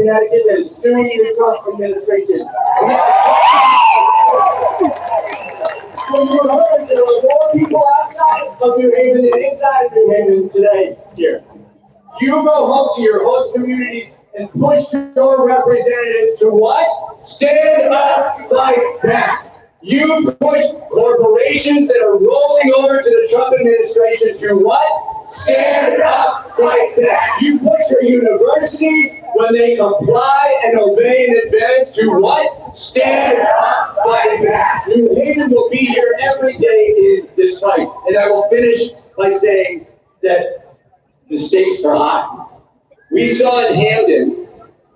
Connecticut that is suing the Trump administration. So you heard there were more people outside of New Haven than inside of New Haven today here. You go home to your host communities and push your representatives to what? Stand up, fight back. You push corporations that are rolling over to the Trump administration to what? Stand up, fight back. You push your universities when they comply and obey and advance to what? Stand up, fight back. New Haven will be here every day in this fight. And I will finish by saying that the stakes are high. We saw in Hamden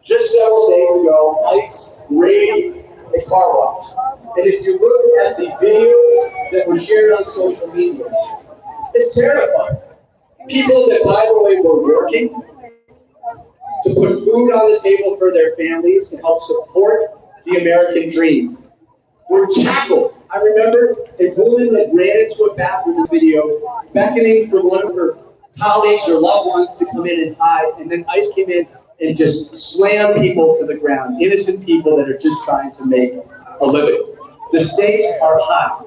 just several days ago, ICE raid a car wash. And if you look at the videos that were shared on social media, it's terrifying. People that, by the way, were working to put food on the table for their families to help support the American dream were tackled. I remember a woman that ran into a bathroom in the video, beckoning for one of her colleagues or loved ones to come in and hide, and then ICE came in and just slammed people to the ground, innocent people that are just trying to make a living. The stakes are high.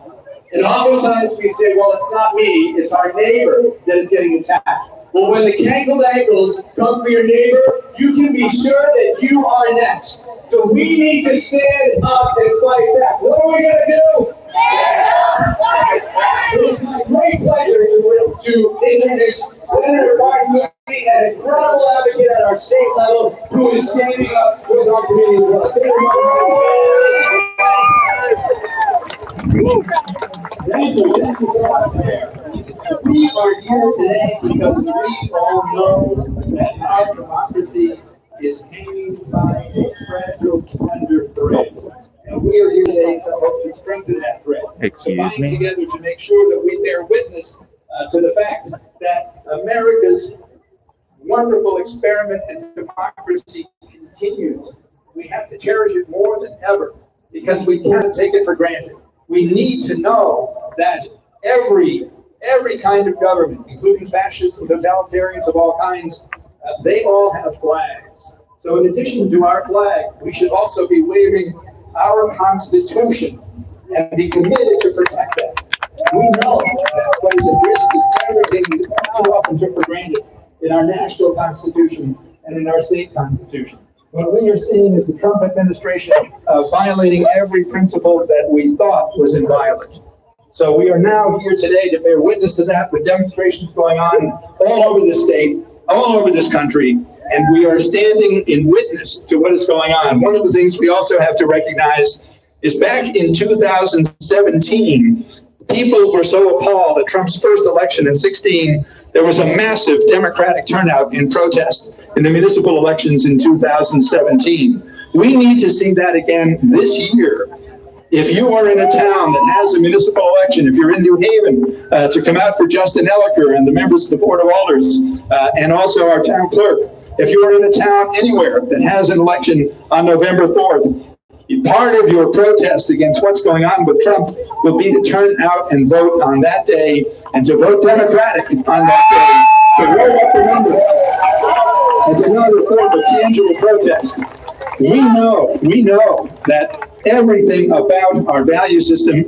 And oftentimes we say, well, it's not me, it's our neighbor that is getting attacked. Well, when the cankled ankles come for your neighbor, you can be sure that you are next. So we need to stand up and fight back. What are we going to do? It is my great pleasure to introduce Senator Martin Murphy, an incredible advocate at our state level who is standing up with our community as well. Senator Thank you so much, Mayor. We are here today because we all know that our democracy is hanging by a fragile, slender thread. And we are here today to hope to strengthen that thread. Excuse me. Bind together to make sure that we bear witness to the fact that America's wonderful experiment in democracy continues. We have to cherish it more than ever because we can't take it for granted. We need to know that every kind of government, including fascists and totalitarians of all kinds, they all have flags. So in addition to our flag, we should also be waving our Constitution and be committed to protect that. We know that what is at risk is everything we too often took for granted in our national Constitution and in our state Constitution. What we are seeing is the Trump administration violating every principle that we thought was inviolate. So we are now here today to bear witness to that with demonstrations going on all over the state, all over this country, and we are standing in witness to what is going on. One of the things we also have to recognize is back in 2017, people were so appalled at Trump's first election in 2016, there was a massive Democratic turnout in protest in the municipal elections in 2017. We need to see that again this year. If you are in a town that has a municipal election, if you're in New Haven, to come out for Justin Elicker and the members of the Board of Alders, and also our town clerk. If you are in a town anywhere that has an election on November 4th, part of your protest against what's going on with Trump will be to turn out and vote on that day, and to vote Democratic on that day, to roll up the numbers as another form of tangible protest. We know that everything about our value system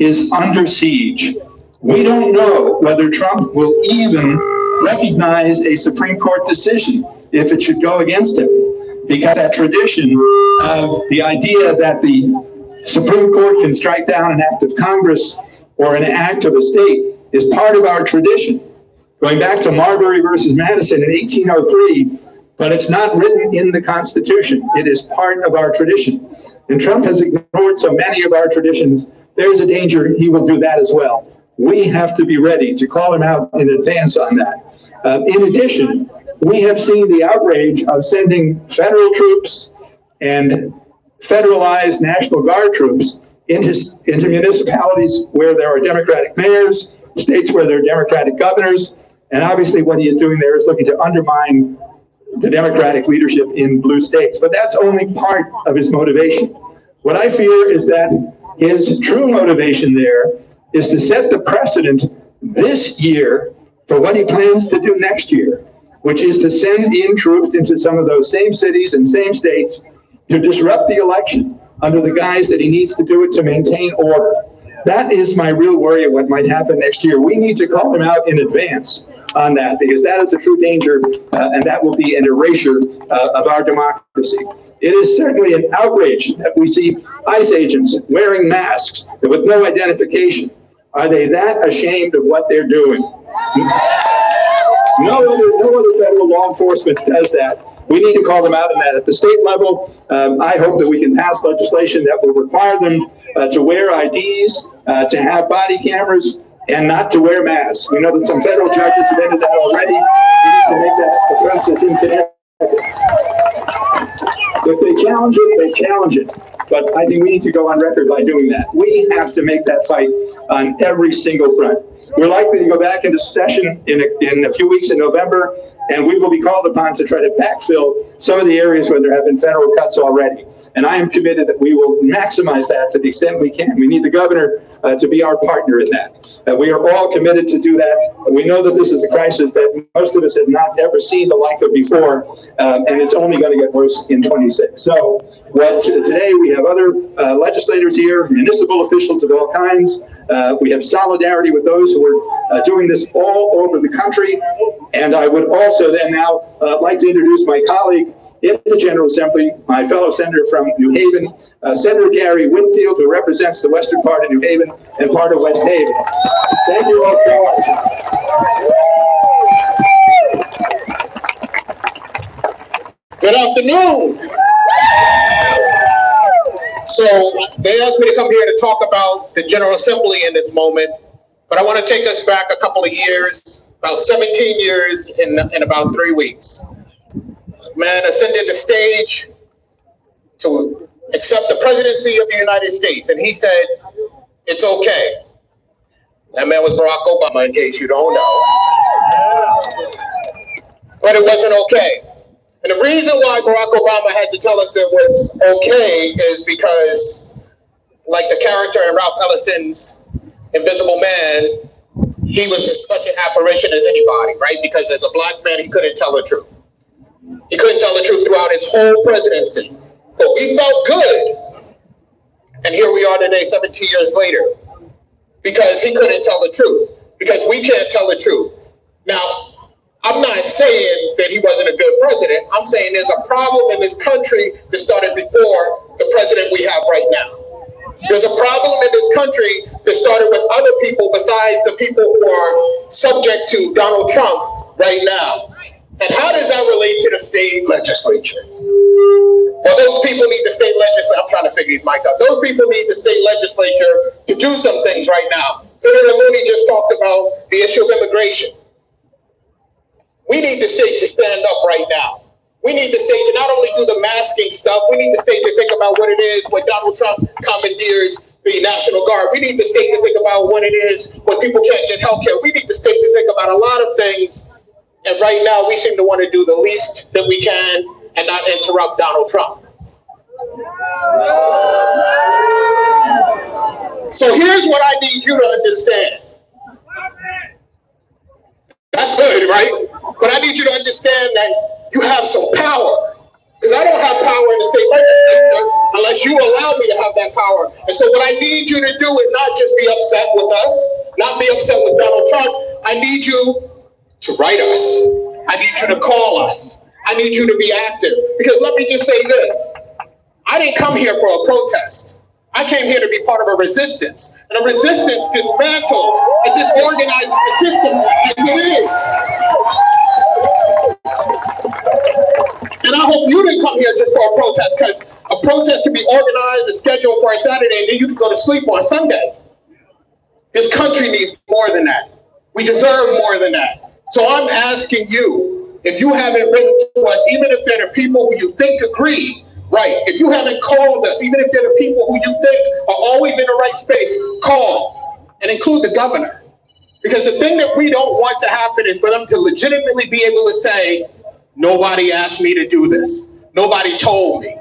is under siege. We don't know whether Trump will even recognize a Supreme Court decision if it should go against him, because that tradition of the idea that the Supreme Court can strike down an act of Congress or an act of a state is part of our tradition, going back to Marbury versus Madison in 1803, but it's not written in the Constitution. It is part of our tradition. And Trump has ignored so many of our traditions. There's a danger he will do that as well. We have to be ready to call him out in advance on that. In addition, we have seen the outrage of sending federal troops and federalized National Guard troops into municipalities where there are Democratic mayors, states where there are Democratic governors, and obviously what he is doing there is looking to undermine the Democratic leadership in blue states. But that's only part of his motivation. What I fear is that his true motivation there is to set the precedent this year for what he plans to do next year. which is to send in troops into some of those same cities and same states to disrupt the election under the guise that he needs to do it to maintain order. That is my real worry of what might happen next year. We need to call him out in advance on that, because that is a true danger, and that will be an erasure of our democracy. It is certainly an outrage that we see ICE agents wearing masks with no identification. Are they that ashamed of what they're doing? No other federal law enforcement does that. We need to call them out on that. At the state level, I hope that we can pass legislation that will require them to wear IDs, to have body cameras, and not to wear masks. We know that some federal judges have ended that already. We need to make that a process in Connecticut. If they challenge it, they challenge it. But I think we need to go on record by doing that. We have to make that fight on every single front. We're likely to go back into session in a few weeks in November, and we will be called upon to try to backfill some of the areas where there have been federal cuts already. And I am committed that we will maximize that to the extent we can. We need the governor to be our partner in that. We are all committed to do that. We know that this is a crisis that most of us have not ever seen the like of before, and it's only going to get worse in 26. So today we have other legislators here, municipal officials of all kinds. We have solidarity with those who are doing this all over the country. And I would also then now like to introduce my colleague in the General Assembly, my fellow senator from New Haven, Senator Gary Whitfield, who represents the western part of New Haven and part of West Haven. Thank you all so much. Good afternoon. So they asked me to come here to talk about the General Assembly in this moment, but I want to take us back a couple of years, about 17 years in about 3 weeks. Man ascended the stage to accept the presidency of the United States, and he said, it's okay. That man was Barack Obama, in case you don't know. But it wasn't okay. And the reason why Barack Obama had to tell us that it was okay is because, like the character in Ralph Ellison's Invisible Man, he was as such an apparition as anybody, right? Because as a black man, he couldn't tell the truth. He couldn't tell the truth throughout his whole presidency. But we felt good. And here we are today, 17 years later, because he couldn't tell the truth, because we can't tell the truth. Now, I'm not saying that he wasn't a good president. I'm saying there's a problem in this country that started before the president we have right now. There's a problem in this country that started with other people besides the people who are subject to Donald Trump right now. And how does that relate to the state legislature? Well, those people need the state legislature. I'm trying to figure these mics out. Those people need the state legislature to do some things right now. Senator Mooney just talked about the issue of immigration. We need the state to stand up right now. We need the state to not only do the masking stuff, we need the state to think about what it is when Donald Trump commandeers the National Guard. We need the state to think about what it is when people can't get health care. We need the state to think about a lot of things. And right now, we seem to want to do the least that we can and not interrupt Donald Trump. So here's what I need you to understand. That's good, right? But I need you to understand that you have some power. Because I don't have power in the state legislature unless you allow me to have that power. And so what I need you to do is not just be upset with us, not be upset with Donald Trump. I need you to write us. I need you to call us. I need you to be active. Because let me just say this. I didn't come here for a protest. I came here to be part of a resistance. And a resistance dismantled and disorganized the system as it is. And I hope you didn't come here just for a protest, because a protest can be organized and scheduled for a Saturday, and then you can go to sleep on Sunday. This country needs more than that. We deserve more than that. So I'm asking you, if you haven't written to us, even if there are people who you think agree, right, if you haven't called us, even if there are people who you think are always in the right space, call and include the governor. Because the thing that we don't want to happen is for them to legitimately be able to say, nobody asked me to do this. Nobody told me.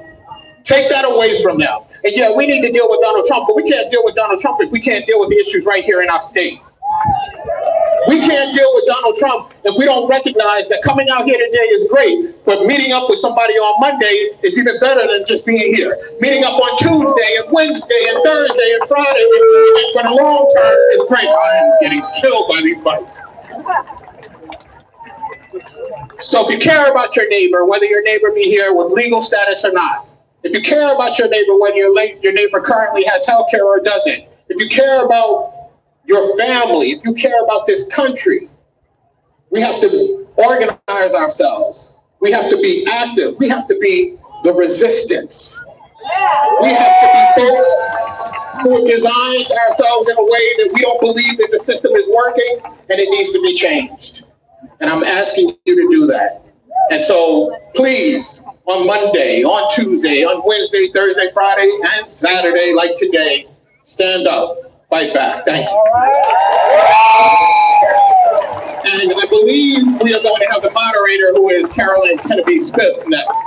Take that away from them. And yeah, we need to deal with Donald Trump, but we can't deal with Donald Trump if we can't deal with the issues right here in our state. We can't deal with Donald Trump if we don't recognize that coming out here today is great, but meeting up with somebody on Monday is even better than just being here. Meeting up on Tuesday and Wednesday and Thursday and Friday and for the long term is great. I am getting killed by these bikes. So if you care about your neighbor, whether your neighbor be here with legal status or not, if you care about your neighbor, whether your neighbor currently has health care or doesn't, if you care about your family, if you care about this country, we have to organize ourselves. We have to be active. We have to be the resistance. We have to be folks who have designed ourselves in a way that we don't believe that the system is working and it needs to be changed. And I'm asking you to do that. And so please, on Monday, on Tuesday, on Wednesday, Thursday, Friday, and Saturday, like today, stand up, fight back. Thank you. And I believe we are going to have the moderator, who is Carolyn Kennedy Smith, next.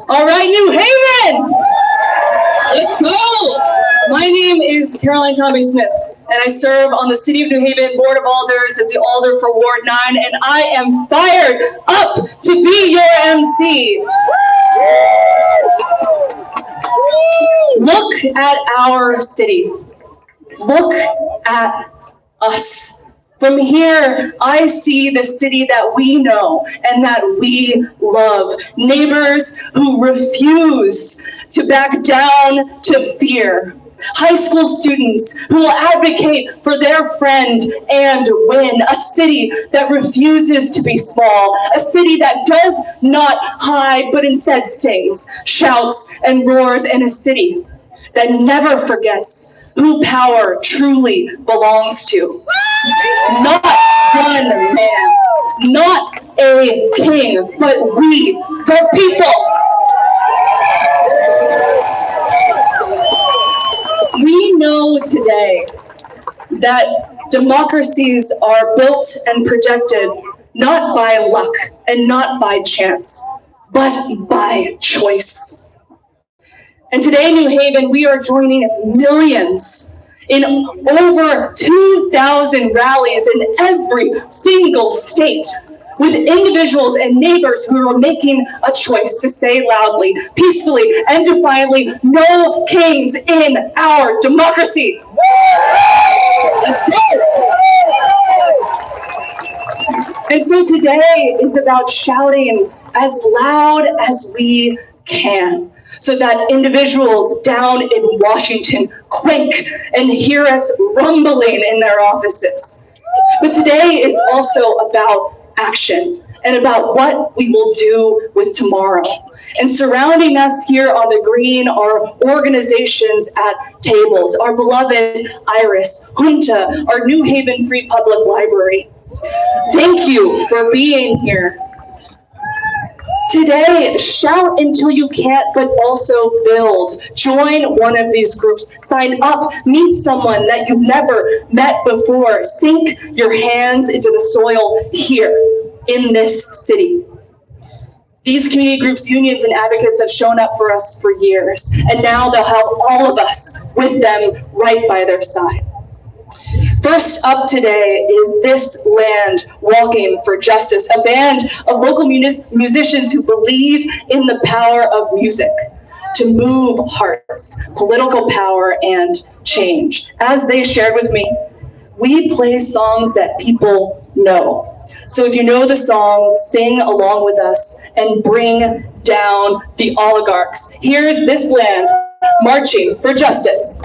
All right, New Haven, let's go. My name is Caroline Tommy Smith, and I serve on the City of New Haven Board of Alders as the Alder for Ward 9, and I am fired up to be your MC. Look at our city. Look at us. From here, I see the city that we know and that we love. Neighbors who refuse to back down to fear. High school students who will advocate for their friend and win. A city that refuses to be small. A city that does not hide, but instead sings, shouts, and roars. And a city that never forgets who power truly belongs to. Not one man, not a king, but we, the people. We know today that democracies are built and projected not by luck and not by chance, but by choice. And today, New Haven, we are joining millions in over 2,000 rallies in every single state, with individuals and neighbors who are making a choice to say loudly, peacefully, and defiantly, no kings in our democracy. Let's go. And so today is about shouting as loud as we can, so that individuals down in Washington quake and hear us rumbling in their offices. But today is also about action and about what we will do with tomorrow. And surrounding us here on the green are organizations at tables, our beloved Iris, Junta, our New Haven Free Public Library. Thank you for being here. Today, shout until you can't, but also build. Join one of these groups. Sign up. Meet someone that you've never met before. Sink your hands into the soil here in this city. These community groups, unions, and advocates have shown up for us for years, and now they'll have all of us with them right by their side. First up today is This Land Walking for Justice, a band of local musicians who believe in the power of music to move hearts, political power, and change. As they shared with me, we play songs that people know. So if you know the song, sing along with us and bring down the oligarchs. Here's This Land Marching for Justice.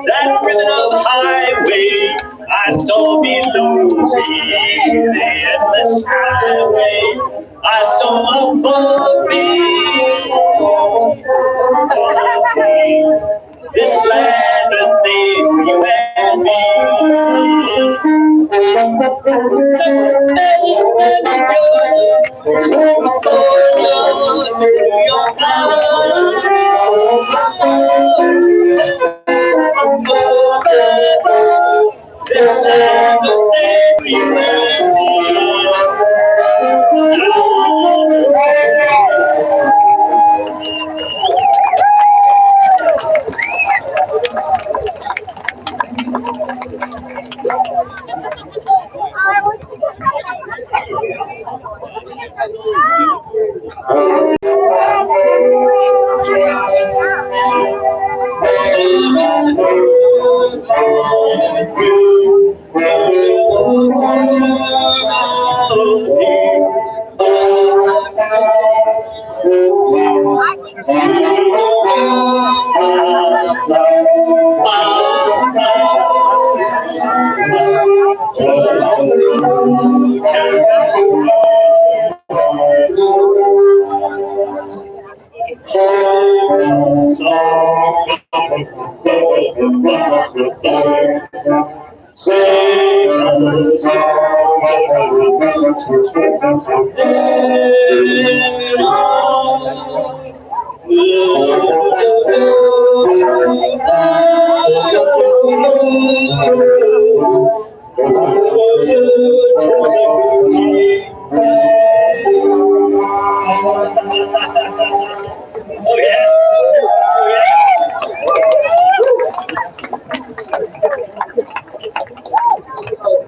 That criminal highway I saw below me, the endless highway I saw above me. All I see, this land beneath you and me.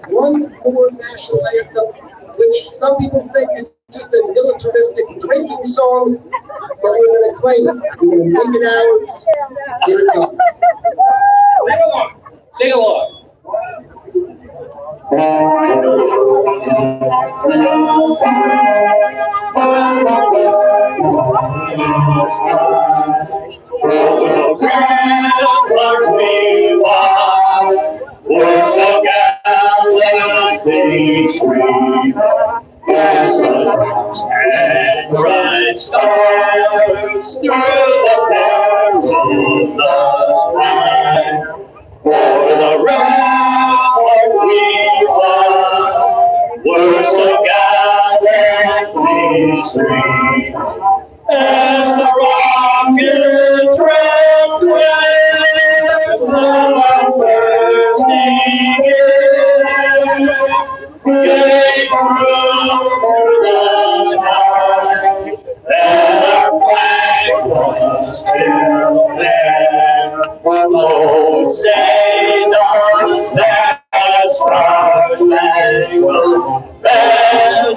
One more national anthem, which some people think is just a militaristic drinking song, but we're going to claim it. We're going to make it ours. Here it comes. Sing along. We're so gallantly stream, and bright stars through the perilous line. For the ramparts we won, we're so gallantly stream, as the rocket track where the bursting in gave room for the night, and our flag was still there. Oh, say does that star-spangled banner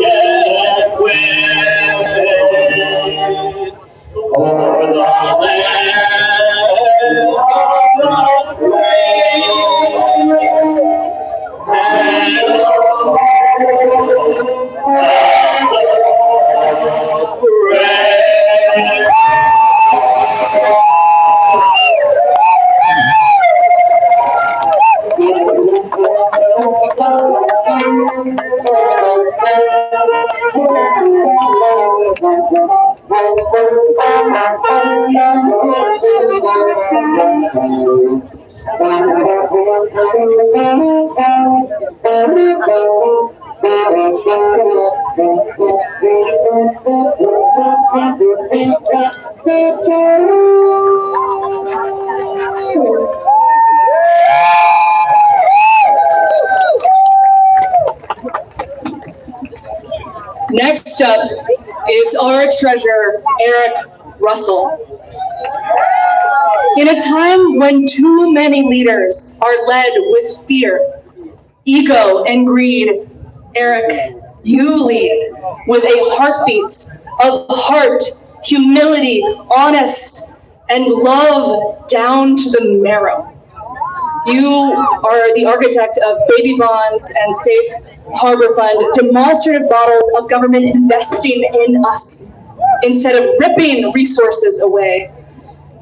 yet wave o'er the land of the brave and Next up is our treasurer, Eric Russell. In a time when too many leaders are led with fear, ego, and greed, Eric, you lead with a heartbeat of heart, humility, honest, and love down to the marrow. You are the architect of baby bonds and Safe Harbor Fund, demonstrative models of government investing in us instead of ripping resources away.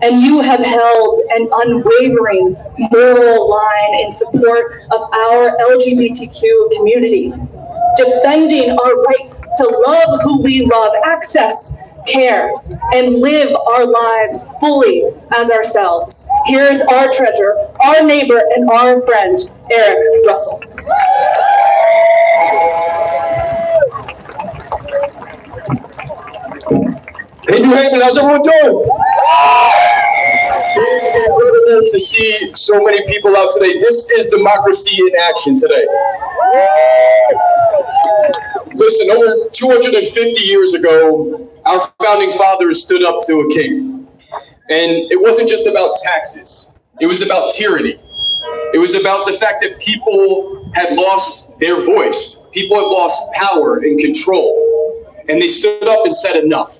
And you have held an unwavering moral line in support of our LGBTQ community, defending our right to love who we love, access care, and live our lives fully as ourselves. Here's our treasurer, our neighbor, and our friend, Eric Russell. Hey, New Haven, how's everyone doing? It's incredible to see so many people out today. This is democracy in action today. Listen, over 250 years ago, our founding fathers stood up to a king. And it wasn't just about taxes. It was about tyranny. It was about the fact that people had lost their voice. People had lost power and control. And they stood up and said enough.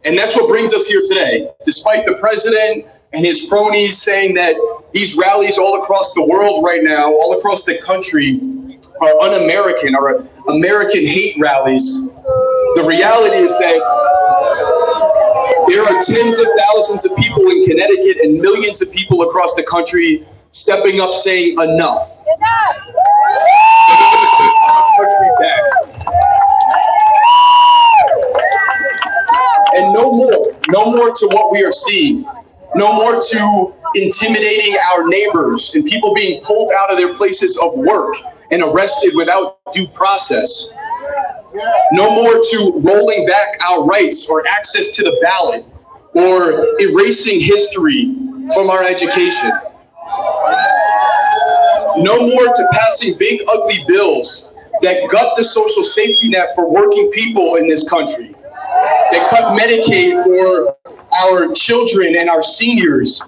And that's what brings us here today. Despite the president and his cronies saying that these rallies all across the world right now, all across the country, are un-American, are American hate rallies, the reality is that there are tens of thousands of people in Connecticut and millions of people across the country stepping up saying enough. Country back. And no more to what we are seeing. No more to intimidating our neighbors and people being pulled out of their places of work and arrested without due process. No more to rolling back our rights or access to the ballot or erasing history from our education. No more to passing big, ugly bills that gut the social safety net for working people in this country, that cut Medicaid for our children and our seniors,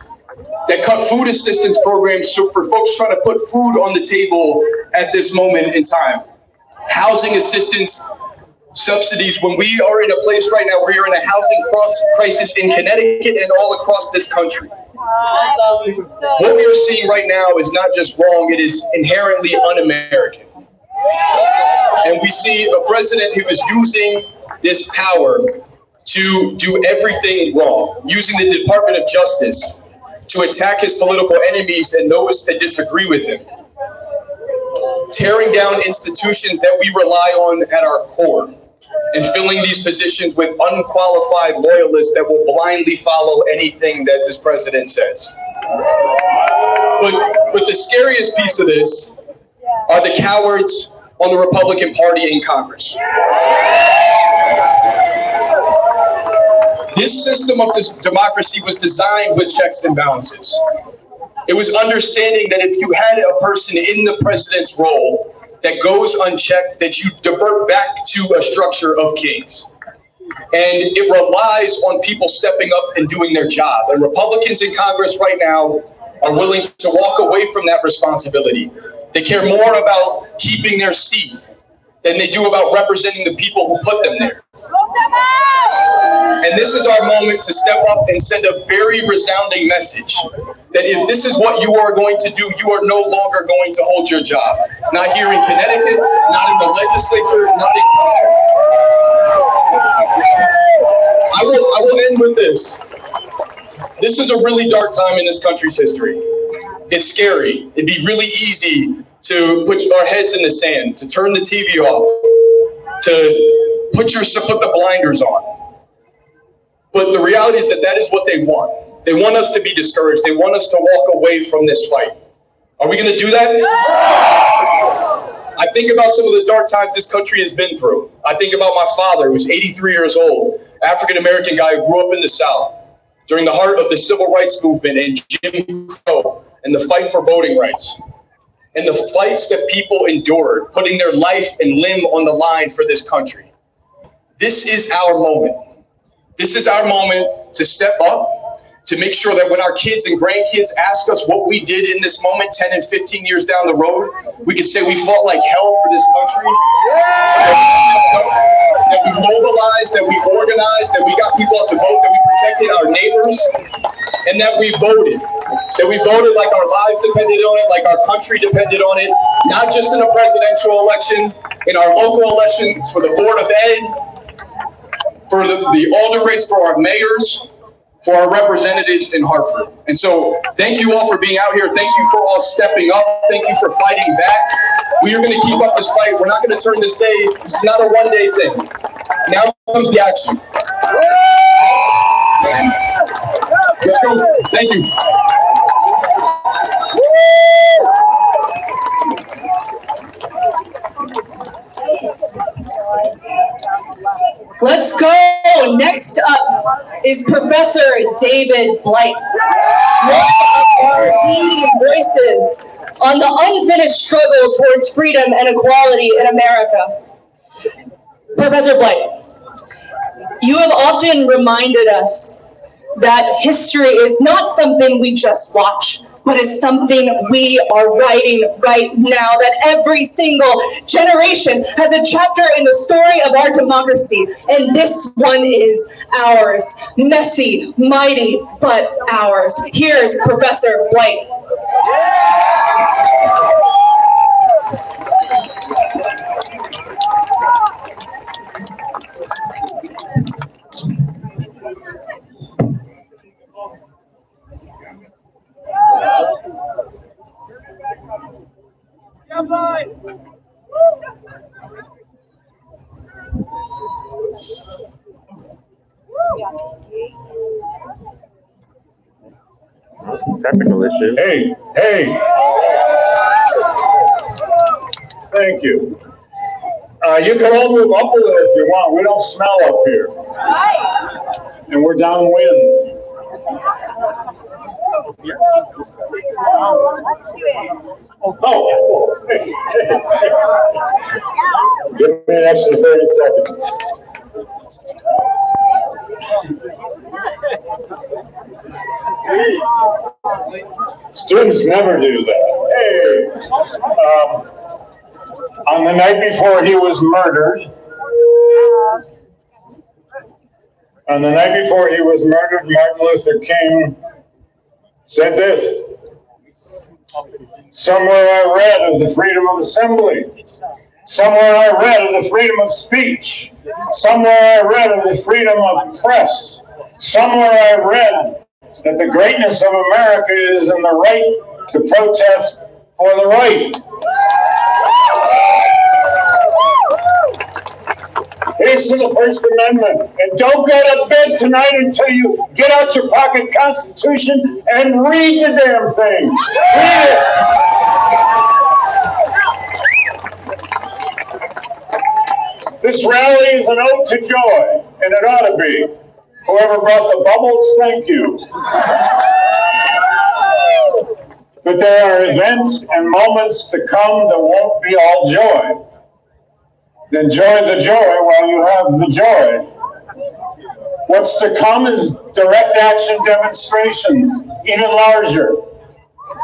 that cut food assistance programs for folks trying to put food on the table at this moment in time. Housing assistance subsidies, when we are in a place right now where you're in a housing crisis in Connecticut and all across this country. What we are seeing right now is not just wrong, it is inherently un-American. And we see a president who is using this power to do everything wrong, using the Department of Justice to attack his political enemies and those that disagree with him, tearing down institutions that we rely on at our core, and filling these positions with unqualified loyalists that will blindly follow anything that this president says. But the scariest piece of this are the cowards on the Republican Party in Congress. This system of democracy was designed with checks and balances. It was understanding that if you had a person in the president's role that goes unchecked, that you divert back to a structure of kings. And it relies on people stepping up and doing their job. And Republicans in Congress right now are willing to walk away from that responsibility. They care more about keeping their seat than they do about representing the people who put them there. And this is our moment to step up and send a very resounding message that if this is what you are going to do, you are no longer going to hold your job. Not here in Connecticut, not in the legislature, not in Congress. I will end with this. This is a really dark time in this country's history. It's scary. It'd be really easy to put our heads in the sand, to turn the TV off, to put the blinders on. But the reality is that is what they want. They want us to be discouraged. They want us to walk away from this fight. Are we going to do that? I think about some of the dark times this country has been through. I think about my father, who's 83 years old, African-American guy who grew up in the South during the heart of the civil rights movement and Jim Crow and the fight for voting rights. And the fights that people endured, putting their life and limb on the line for this country. This is our moment. This is our moment to step up, to make sure that when our kids and grandkids ask us what we did in this moment 10 and 15 years down the road, we can say we fought like hell for this country. That we mobilized, that we organized, that we got people out to vote, that we protected our neighbors, and that we voted. That we voted like our lives depended on it, like our country depended on it, not just in a presidential election, in our local elections, for the Board of Ed, for the alder race, for our mayors, for our representatives in Hartford. And so thank you all for being out here. Thank you for all stepping up. Thank you for fighting back. We are going to keep up this fight. We're not going to turn this day. This is not a one-day thing. Now comes the action. Let's go. Thank you. Let's go. Next up is Professor David Blight. One of our leading voices on the unfinished struggle towards freedom and equality in America. Professor Blight, you have often reminded us that history is not something we just watch, but is something we are writing right now, that every single generation has a chapter in the story of our democracy, and this one is ours. Messy, mighty, but ours. Here's Professor Blight. Technical issue. Hey. Thank you. You can all move up a little if you want. We don't smell up here. And we're downwind. Oh. Give me an extra 30 seconds. Students never do that. Hey, on the night before he was murdered, Martin Luther King said this: "Somewhere I read of the freedom of assembly. Somewhere I read of the freedom of speech. Somewhere I read of the freedom of press. Somewhere I read that the greatness of America is in the right to protest for the right." Here's to the First Amendment. And don't go to bed tonight until you get out your pocket Constitution and read the damn thing. Read it. This rally is an ode to joy, and it ought to be. Whoever brought the bubbles, thank you. But there are events and moments to come that won't be all joy. Enjoy the joy while you have the joy. What's to come is direct action demonstrations, even larger.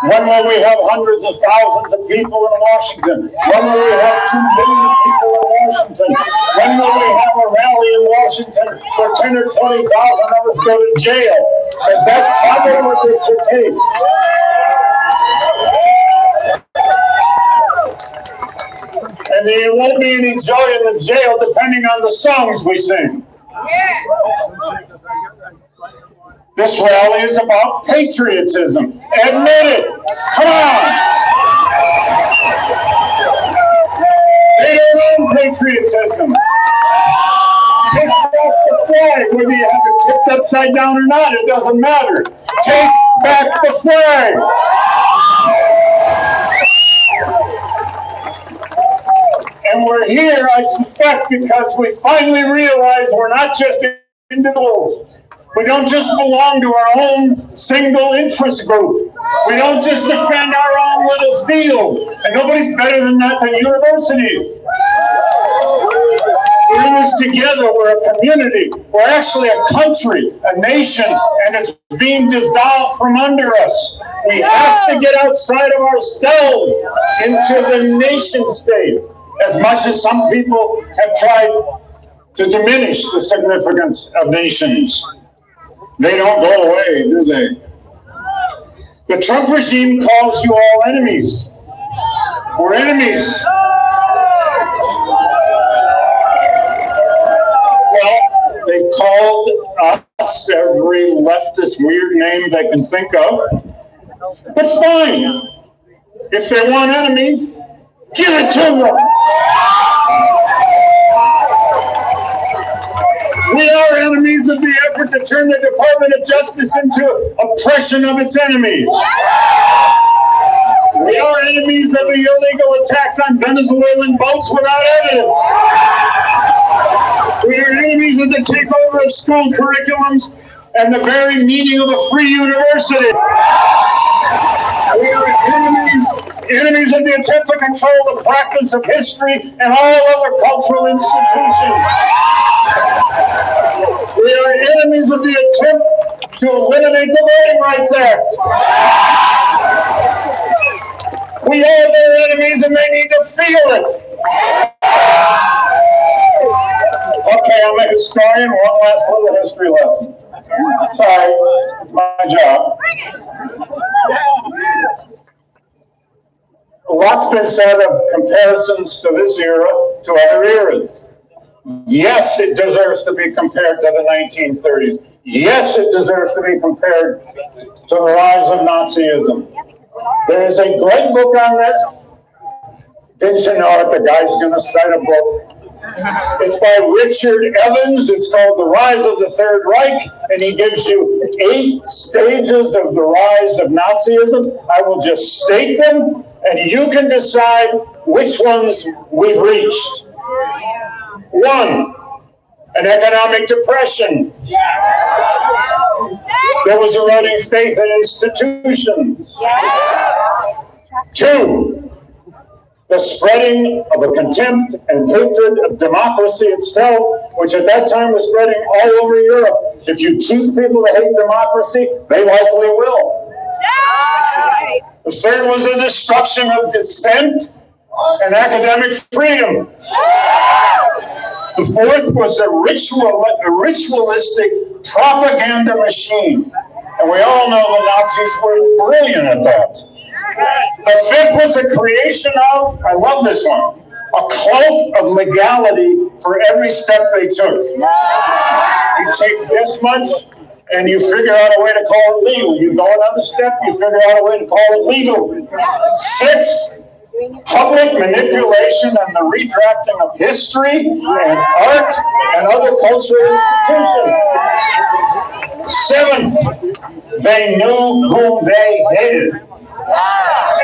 When will we have hundreds of thousands of people in Washington? When will we have 2 million people in Washington? When will we have a rally in Washington where 10 or 20,000 of us go to jail? Because that's probably what this could take. And there won't be any joy in the jail depending on the songs we sing. This rally is about patriotism. Admit it. Come on. They don't own patriotism. Take back the flag, whether you have it tipped upside down or not, it doesn't matter. Take back the flag. And we're here, I suspect, because we finally realize we're not just individuals. We don't just belong to our own single interest group. We don't just defend our own little field. And nobody's better than that than universities. We're in this together. We're a community. We're actually a country, a nation, and it's being dissolved from under us. We have to get outside of ourselves into the nation state. As much as some people have tried to diminish the significance of nations, they don't go away, do they? The Trump regime calls you all enemies. We're enemies. Well, they called us every leftist weird name they can think of. But fine. If they want enemies, give it to them. We are enemies of the effort to turn the Department of Justice into oppression of its enemies. We are enemies of the illegal attacks on Venezuelan boats without evidence. We are enemies of the takeover of school curriculums and the very meaning of a free university. We are enemies of the attempt to control the practice of history and all other cultural institutions. We are enemies of the attempt to eliminate the Voting Rights Act. We are their enemies and they need to feel it. Okay, I'm a historian. One last little history lesson. Sorry, it's my job. A lot's been said of comparisons to this era to other eras. Yes, it deserves to be compared to the 1930s. Yes, it deserves to be compared to the rise of Nazism. There is a great book on this. Didn't you know it? The guy's going to cite a book. It's by Richard Evans. It's called The Rise of the Third Reich, and he gives you 8 stages of the rise of Nazism. I will just state them, and you can decide which ones we've reached. 1, an economic depression. There was eroding faith in institutions. 2, the spreading of a contempt and hatred of democracy itself, which at that time was spreading all over Europe. If you teach people to hate democracy, they likely will. The 3rd was the destruction of dissent and academic freedom. The 4th was a ritualistic propaganda machine. And we all know the Nazis were brilliant at that. The 5th was the creation of, I love this one, a cloak of legality for every step they took. You take this much and you figure out a way to call it legal. You go another step, you figure out a way to call it legal. 6, public manipulation and the redrafting of history and art and other cultural institutions. 7, they knew who they hated.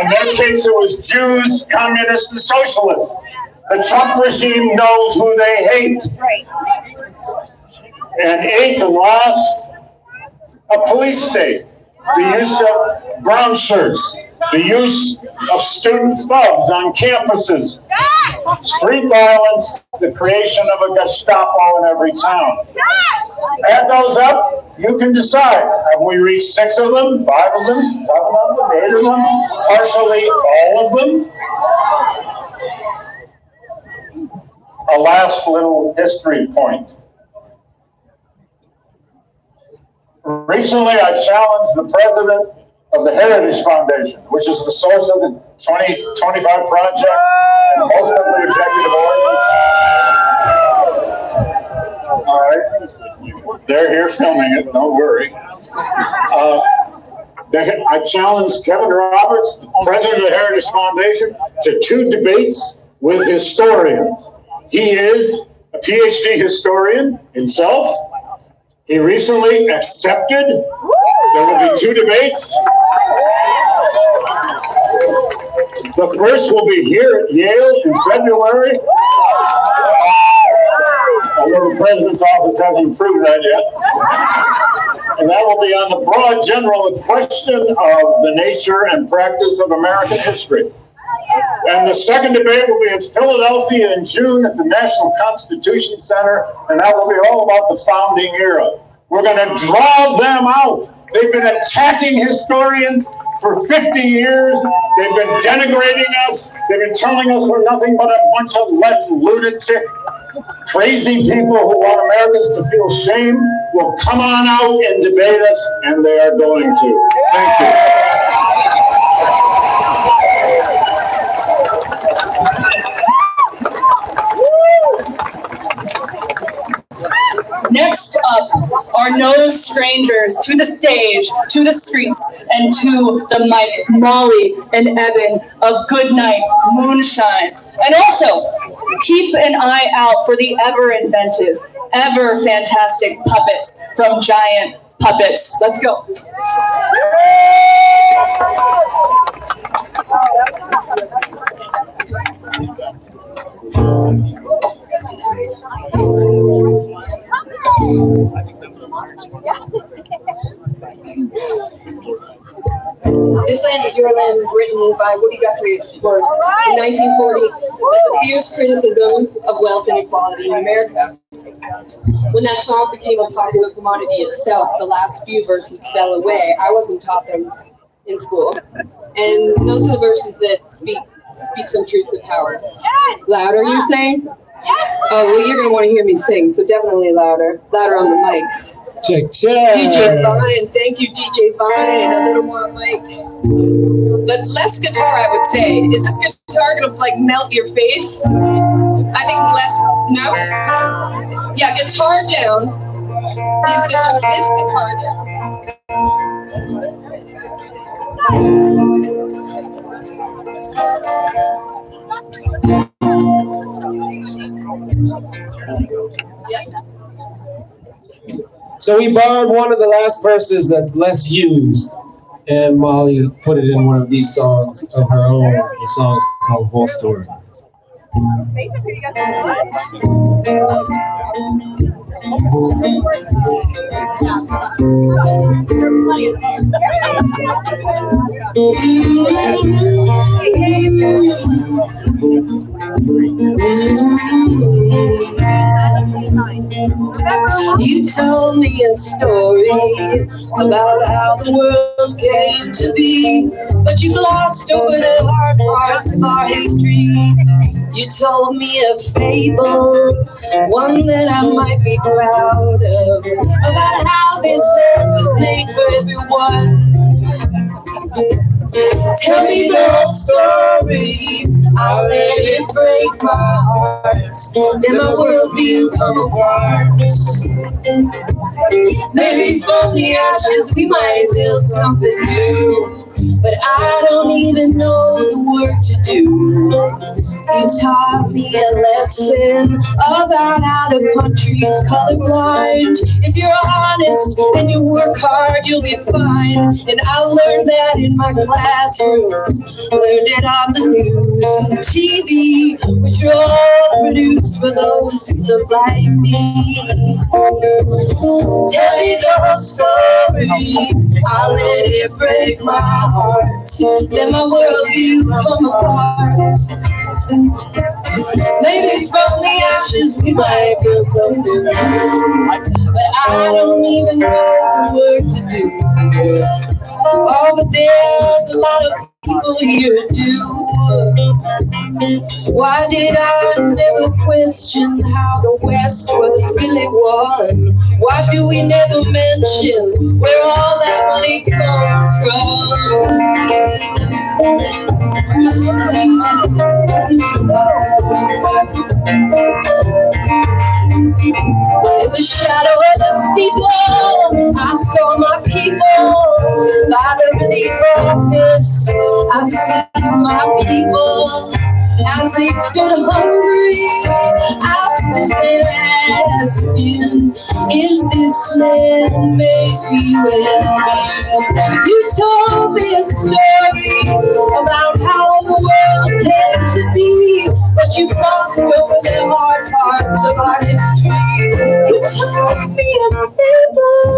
In their case, it was Jews, communists, and socialists. The Trump regime knows who they hate. And 8th and last, a police state. The use of brown shirts. The use of student thugs on campuses. Street violence, the creation of a Gestapo in every town. Add those up, you can decide. Have we reached 6 of them, 5 of them, 7 of them, 8 of them, partially all of them? A last little history point. Recently, I challenged the president of the Heritage Foundation, which is the source of the 2025 project and most of the executive orders. All right. They're here filming it, don't worry. I challenged Kevin Roberts, president of the Heritage Foundation, to 2 debates with historians. He is a PhD historian himself. He recently accepted. There will be 2 debates. The first will be here at Yale in February. Although the president's office hasn't approved that yet. And that will be on the broad general question of the nature and practice of American history. And the second debate will be in Philadelphia in June at the National Constitution Center, and that will be all about the founding era. We're going to draw them out. They've been attacking historians for 50 years. They've been denigrating us. They've been telling us we're nothing but a bunch of left lunatic, crazy people who want Americans to feel shame. Will come on out and debate us, and they are going to. Thank you. Next up are no strangers to the stage, to the streets, and to the mic, Molly and Evan of Goodnight Moonshine. And also, keep an eye out for the ever inventive, ever fantastic puppets from Giant Puppets. Let's go. This Land Is Your Land, written by Woody Guthrie, of course, in 1940, as a fierce criticism of wealth inequality in America. When that song became a popular commodity itself, the last few verses fell away. I wasn't taught them in school. And those are the verses that speak some truth to power. Louder, you're saying? Oh, well, you're going to want to hear me sing, so definitely louder. Louder on the mics. Check, check. DJ Vine, thank you, DJ Vine. A little more mic. But less guitar, I would say. Is this guitar going to, like, melt your face? I think less, no? Yeah, guitar down. This guitar So we borrowed one of the last verses that's less used, and Molly put it in one of these songs of her own. The song's called Whole Story. You told me a story about how the world came to be, but you glossed over the hard parts of our history. You told me a fable, one that I might be proud of, about how this land was made for everyone. Tell me the whole story, I'll let it break my heart, then my worldview come apart. Maybe from the ashes we might build something new, but I don't even know the work to do. You taught me a lesson about how the country's colorblind. If you're honest and you work hard, you'll be fine. And I learned that in my classrooms, learned it on the news and TV, which are all produced for those who look like me. Tell me the whole story, I'll let it break my heart, let my worldview come apart. Maybe from the ashes we might build something new, but I don't even know the work to do. Oh, but there's a lot of people here who do. Why did I never question how the West was really won? Why do we never mention where all that money comes from? In the shadow of the steeple, I saw my people. By the relief office, I see my people. As they stood hungry, I stood there asking, is this land made for you and me? You told me a story about how the world came to be, but you glossed over the hard parts of our history. You told me a fable,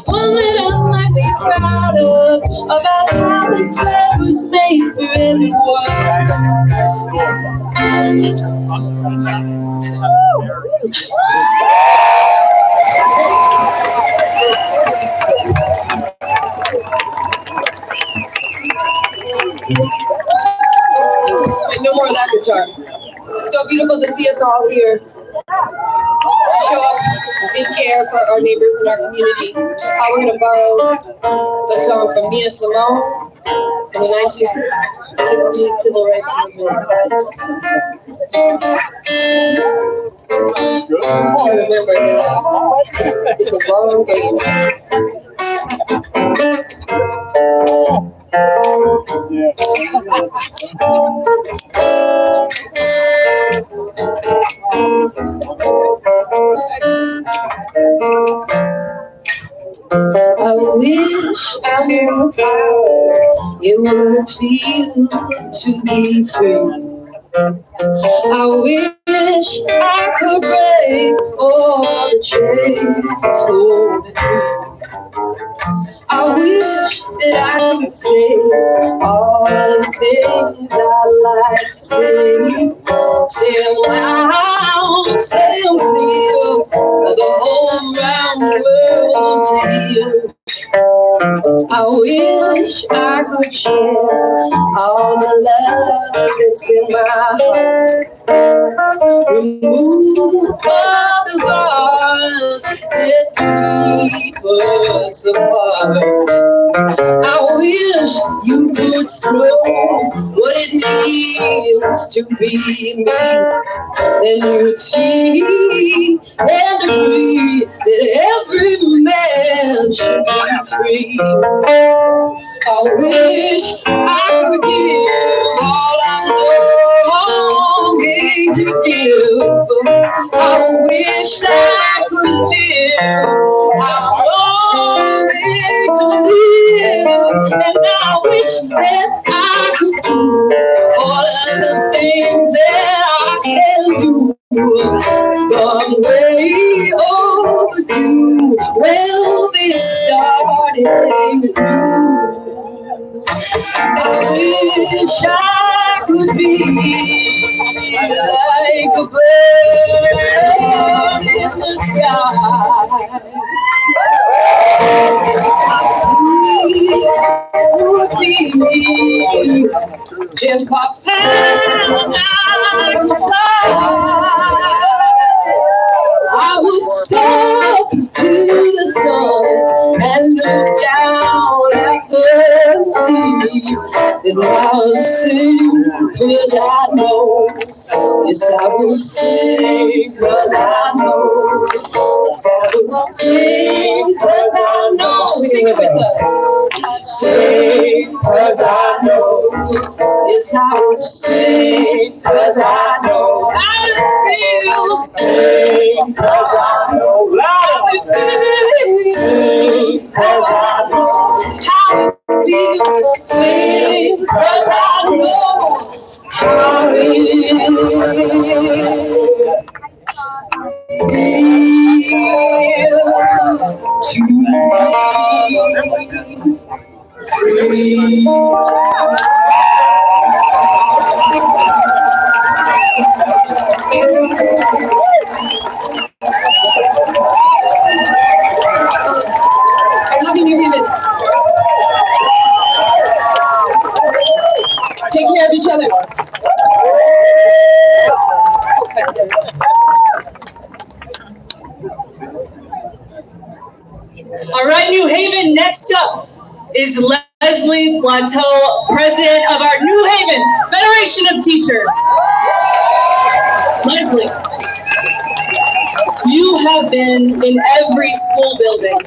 one that I might be proud of, about how this land was made for everyone. Wait, no more of that guitar. So beautiful to see us all here to show up and care for our neighbors in our community. We're going to borrow a song from Nina Simone from the 1960s civil rights movement. I remember that it's a long game. I wish I knew how it would feel to be free. I wish I could break all the chains holding me. I wish that I could say all the things I like to say. Say them loud, say them clear, for the whole round world to hear. I wish I could share all the love that's in my heart. Remove all the bars that keep us apart. I wish you could know what it means to be me, and you'd see and agree that every man should be free. I wish I could give all I'm longing to give. I wish I could live. I'm longing to live, and I wish that I could do all of the things that I can do. But way overdue, we'll be starting new. I wish I could be like a bird in the sky. Would be me if I found I could fly. I would soar to the sun and look down at the sea, and I will sing 'cause I know. Yes, I will sing 'cause I know. Yes, I will sing 'cause I know. Sing it with us. Sing 'cause I know. Yes, I will sing 'cause I know. I will sing 'cause I know. I will sing 'cause I know. I will sing 'cause I know how it feels to be free. I love you, New Haven. Take care of each other. All right, New Haven, next up is Leslie Blanteau, president of our New Haven Federation of Teachers. Leslie, you have been in every school building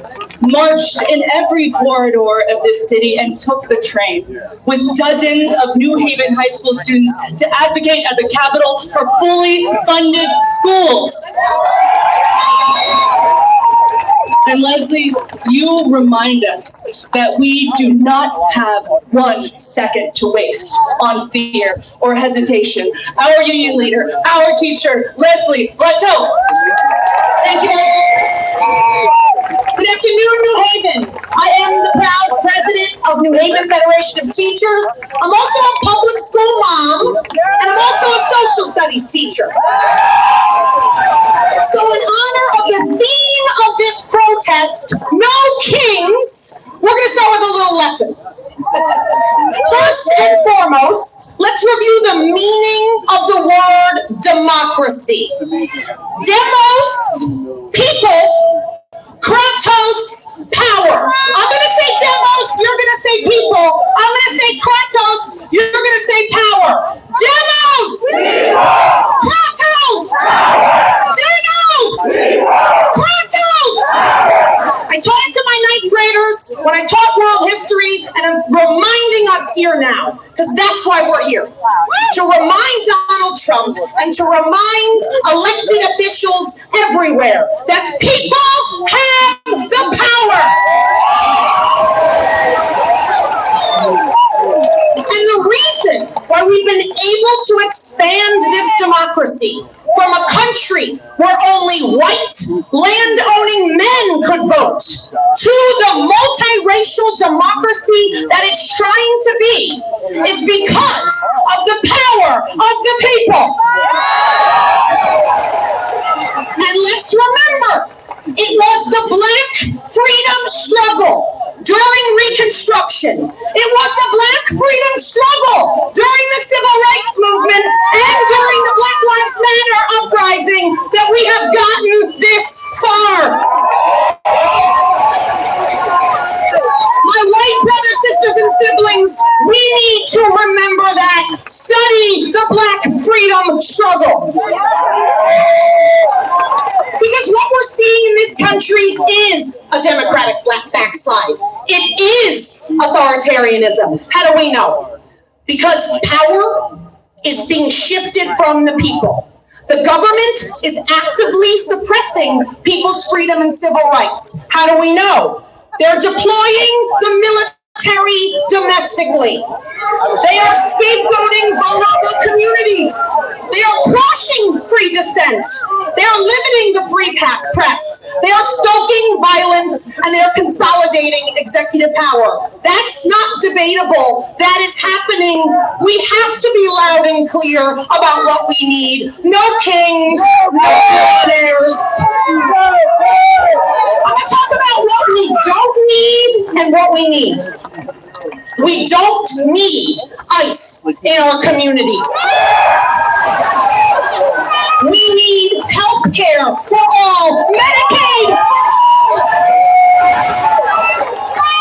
marched in every corridor of this city and took the train with dozens of New Haven High School students to advocate at the Capitol for fully funded schools. And Leslie, you remind us that we do not have 1 second to waste on fear or hesitation. Our union leader, our teacher, Leslie Rateau. Thank you. Good afternoon, New Haven. I am the proud president of New Haven Federation of Teachers. I'm also a public school mom, and I'm also a social studies teacher. So in honor of the theme of this protest, No Kings, we're going to start with a little lesson. First and foremost, let's review the meaning of the word democracy. Demos, people. Kratos, power. I'm going to say demos, you're going to say people. I'm going to say Kratos, you're going to say power. Demos! Kratos! Demos! Kratos! I taught it to my 9th graders when I taught world history, and I'm reminding us here now, because that's why we're here. To remind Donald Trump and to remind elected officials everywhere that people have the power. And the reason why we've been able to expand this democracy from a country where only white, land-owning men could vote to the multiracial democracy that it's trying to be is because of the power of the people. And let's remember, it was the Black freedom struggle during Reconstruction. It was the Black freedom struggle during the Civil Rights Movement and during the Black Lives Matter uprising that we have gotten this far. My white brothers, sisters, and siblings, we need to remember that. Study the Black freedom struggle. Because what we're seeing in this country is a democratic backslide. It is authoritarianism. How do we know? Because power is being shifted from the people. The government is actively suppressing people's freedom and civil rights. How do we know? They're deploying the military domestically. They are scapegoating vulnerable communities. They are quashing free dissent. They are limiting the free press. They are stoking violence, and they are consolidating executive power. That's not debatable. That is happening. We have to be loud and clear about what we need. No kings, no billionaires. I'm going to talk about what we don't need and what we need. We don't need ICE in our communities. We need health care for all, Medicaid.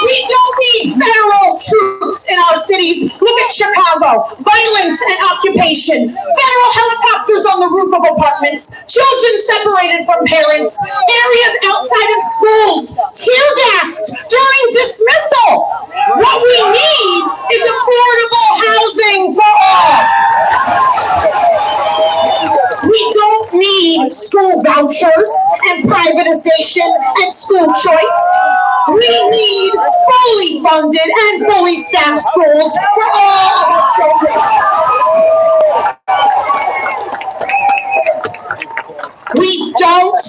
We don't need federal troops in our cities. Look at Chicago, violence and occupation, federal helicopters on the roof of apartments, children separated from parents, areas outside of schools, tear gassed during dismissal. What we need is affordable housing for all. We don't need school vouchers and privatization and school choice. We need fully funded and fully staffed schools for all of our children. We don't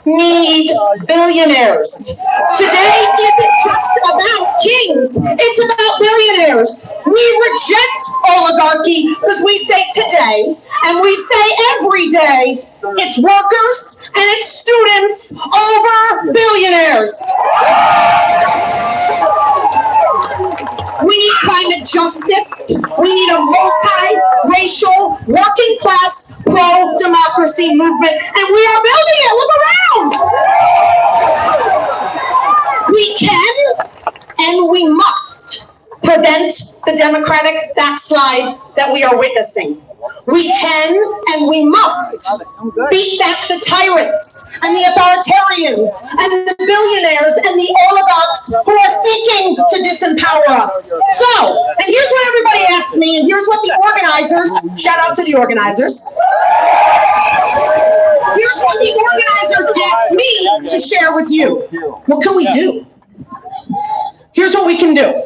need billionaires. Today isn't just about kings, it's about billionaires. We reject oligarchy because we say today, and we say every day, it's workers and it's students over billionaires. We need climate justice. We need a multi-racial, working-class, pro-democracy movement, and we are building it. Look around. We can and we must prevent the democratic backslide that we are witnessing. We can and we must beat back the tyrants and the authoritarians and the billionaires and the oligarchs who are seeking to disempower us. So, and here's what everybody asked me, and here's what the organizers, shout out to the organizers. Here's what the organizers asked me to share with you. What can we do? Here's what we can do.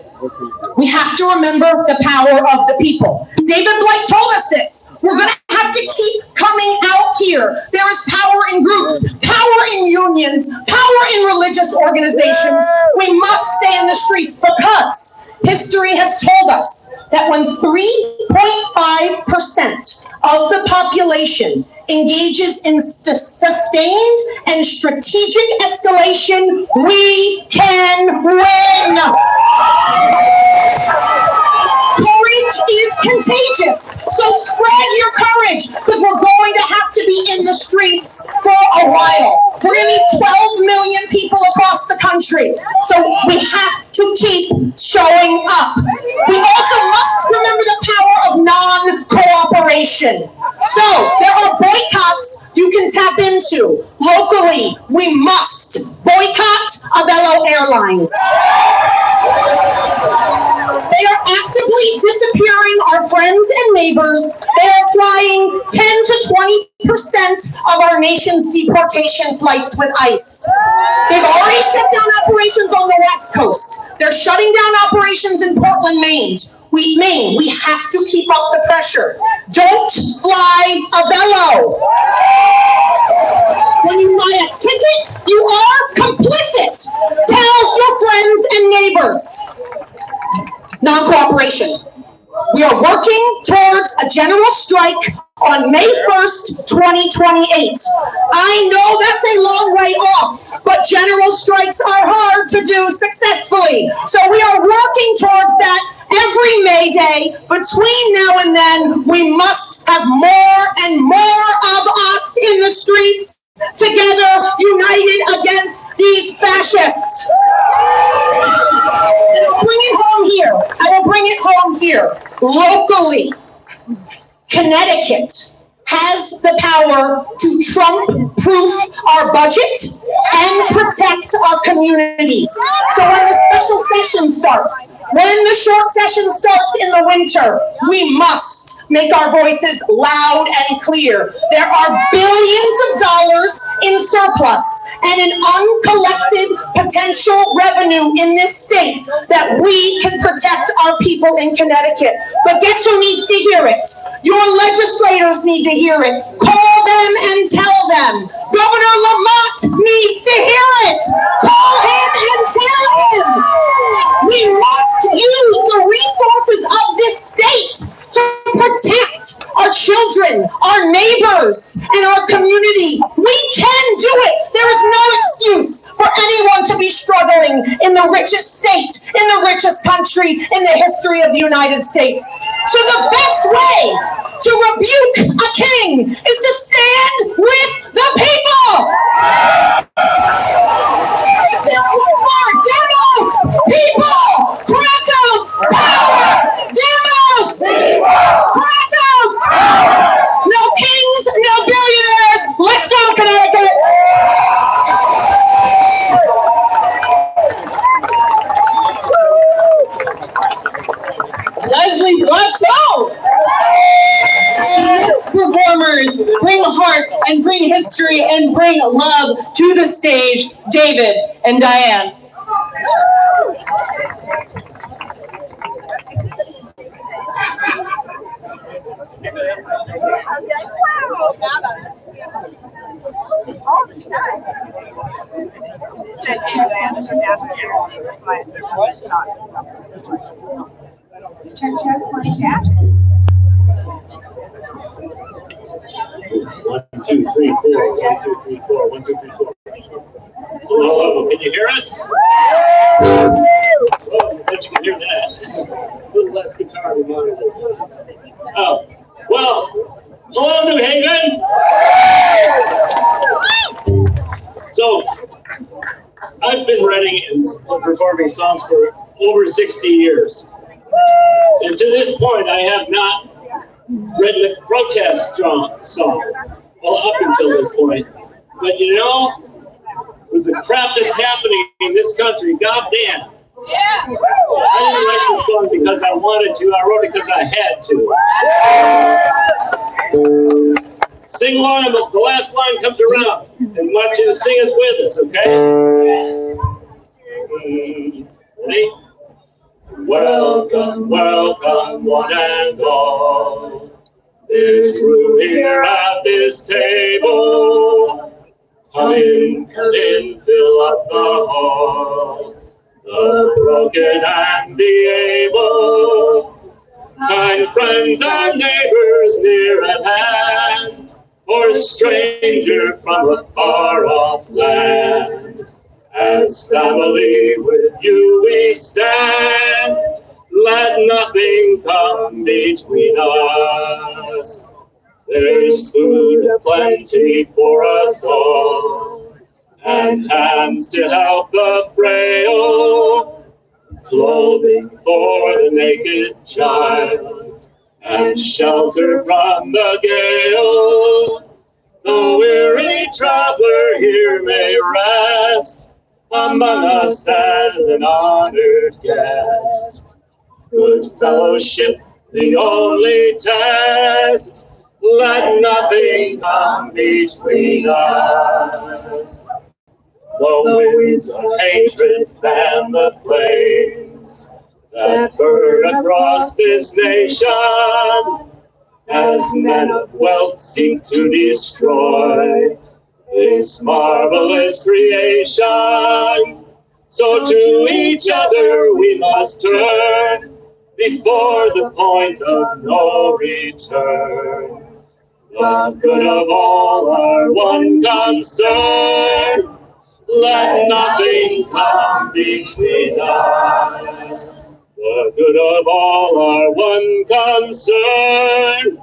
We have to remember the power of the people. David Blight told us this. We're going to have to keep coming out here. There is power in groups, power in unions, power in religious organizations. We must stay in the streets because history has told us that when 3.5% of the population engages in sustained and strategic escalation, we can win. Courage is contagious, so spread your courage because we're going to have to be in the streets for a while. We're going to need 12 million people across the country, so we have to keep showing up. We also must remember the power of non-cooperation. So there are boycotts you can tap into. Locally, we must boycott Avelo Airlines. They are actively disappearing our friends and neighbors. They are flying 10 to 20% of our nation's deportation flights with ICE. They've already shut down operations on the West Coast. They're shutting down operations in Portland, Maine. We have to keep up the pressure. Don't fly Avelo. When you buy a ticket, you are complicit. Tell your friends and neighbors. Non-cooperation. We are working towards a general strike on May 1st, 2028. I know that's a long way off, but general strikes are hard to do successfully. So we are working towards that every May Day. Between now and then, we must have more and more of us in the streets, together, united against these fascists. And I'll bring it home here. I will bring it home here. Locally, Connecticut has the power to Trump-proof our budget and protect our communities. So when the special session starts, when the short session starts in the winter, we must make our voices loud and clear. There are billions of dollars in surplus and an uncollected potential revenue in this state that we can protect our people in Connecticut. But guess who needs to hear it? Your legislators need to hear it. Call them and tell them. Governor Lamont needs to hear it. Call him and tell him. We must use the resources of this state to protect our children, our neighbors, and our community. We can do it. There is no excuse for anyone to be struggling in the richest state, in the richest country in the history of the United States. So the best way to rebuke a king is to stand with the people. It's Demos, people, Kratos, power, Demos, Kratos, no kings, no billionaires. Let's go, Connecticut. Leslie Blatto! Yes, performers, bring heart and bring history and bring love to the stage, David and Diane. Check, money chat. 1, 2, 3, 4. 1, 2, 3, 4. 1, 2, 3, 4. Hello, can you hear us? Oh, I bet you can hear that. A little less guitar than mine. Oh, well, hello, New Haven. So, I've been writing and performing songs for over 60 years. And to this point, I have not written a protest song, well, up until this point. But you know, with the crap that's happening in this country, goddamn. I didn't write this song because I wanted to, I wrote it because I had to. Sing along, the last line comes around, and I want you to sing it with us, okay? Ready? Welcome, welcome, one and all. There's room here at this table. Come in, fill up the hall. The broken and the able, kind friends and neighbors near at hand, or a stranger from a far-off land. As family with you we stand, let nothing come between us. There's food plenty for us all, and hands to help the frail, clothing for the naked child, and shelter from the gale. The weary traveler here may rest among us as an honored guest. Good fellowship, the only test. Let nothing come between us. The winds of hatred fan the flames that burn across this nation, as men of wealth seek to destroy this marvelous creation. So to each other we must turn before the point of no return. The good of all our one concern. Let nothing come between us. The good of all our one concern.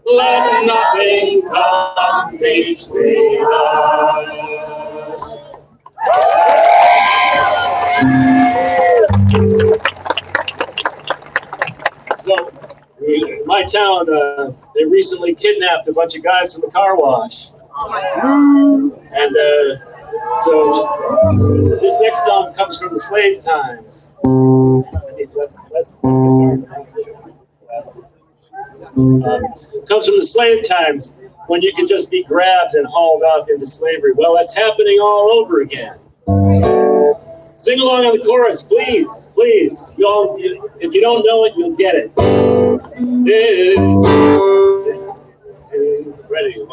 Let nothing come between us. So, in my town, they recently kidnapped a bunch of guys from the car wash. And so this next song comes from the slave times. Comes from the slave times, when you could just be grabbed and hauled off into slavery. Well, that's happening all over again. Sing along on the chorus, please, please. You all, if you don't know it, you'll get it. Ready?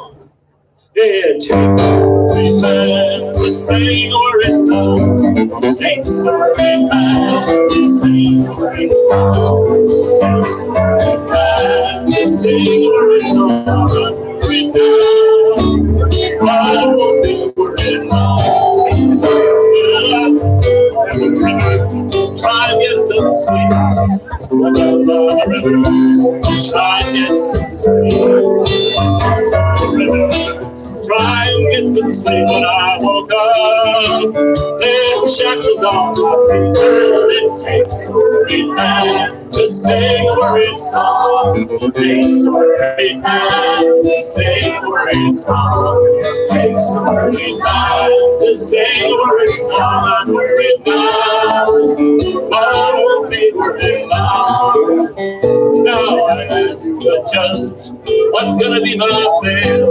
It takes a man to sing or it's song. It takes a man to sing or it's song. It takes a man to sing or it's song. I won't be worried now. Try and get some sleep. Try and get some sleep. Try and get some sleep when I woke up. There's shackles on my feet. It takes a great man to sing a great song. It takes a great man to sing a great song. It takes a great man to sing a great song. I'm worried now. I won't be worried now. Now I ask the judge, what's gonna be my bail?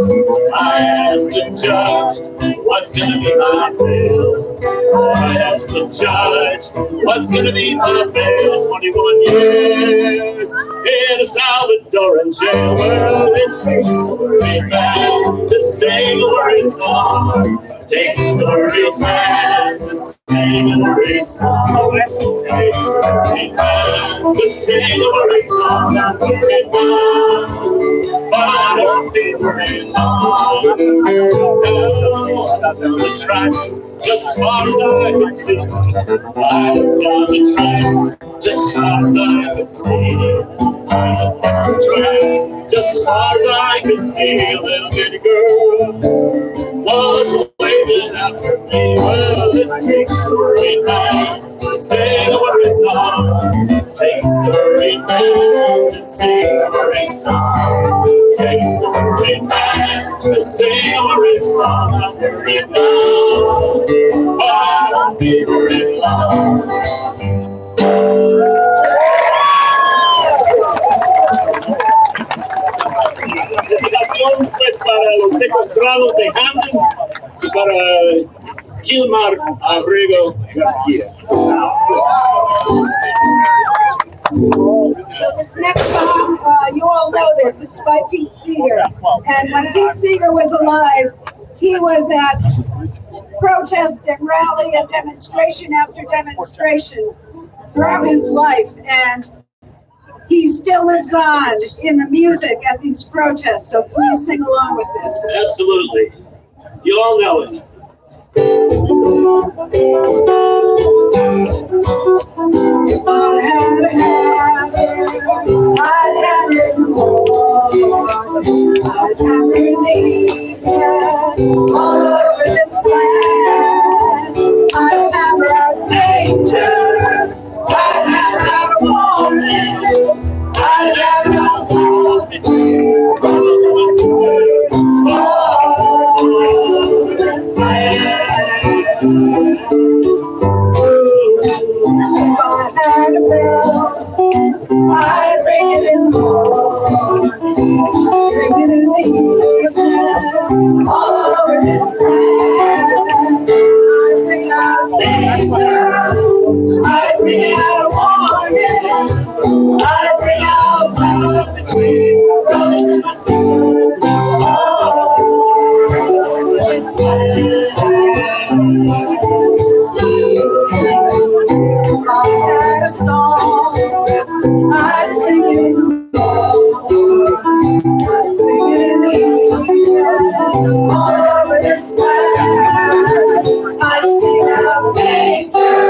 I ask the judge, what's gonna be my bail? I ask the judge, what's gonna be my bail? 21 years in a Salvadoran jail. Well, it takes a great man to sing a great song. It takes a great man to sing a great song. It takes a great man to sing a great song. I'm worried now, but I don't be worried now. I've done the tracks just as far as I can see. I've done the tracks just as far as I can see. I've done the tracks just as far as I can see. A little bitty girl was waving after me. Well, it takes a great man to sing a great song. It takes a great man to sing a great song. song I'm working now. I'm bigger in love. Dedicación fue para los secuestrados de Hamden y para Gilmar Abrego García. So this next song, you all know this, it's by Pete Seeger. And when Pete Seeger was alive, he was at protest and rally and demonstration after demonstration throughout his life. And he still lives on in the music at these protests. So please sing along with this. Absolutely. You all know it. If I had a hammer, I'd hammer it more. I'd hammer relief all over this land. I'd hammer out danger. I'd hammer out warning. I'd hammer out love between brothers and sisters all over this land. If I had a bell, I'd ring it in the morning, ring it in the evening, all over this land. I'd ring out danger, I'd ring out warning, I'd ring out love between brothers and sisters, all over this land. I had a song, I'd sing it in the morning, I'd sing it in the evening, all over this land. I'd sing out danger,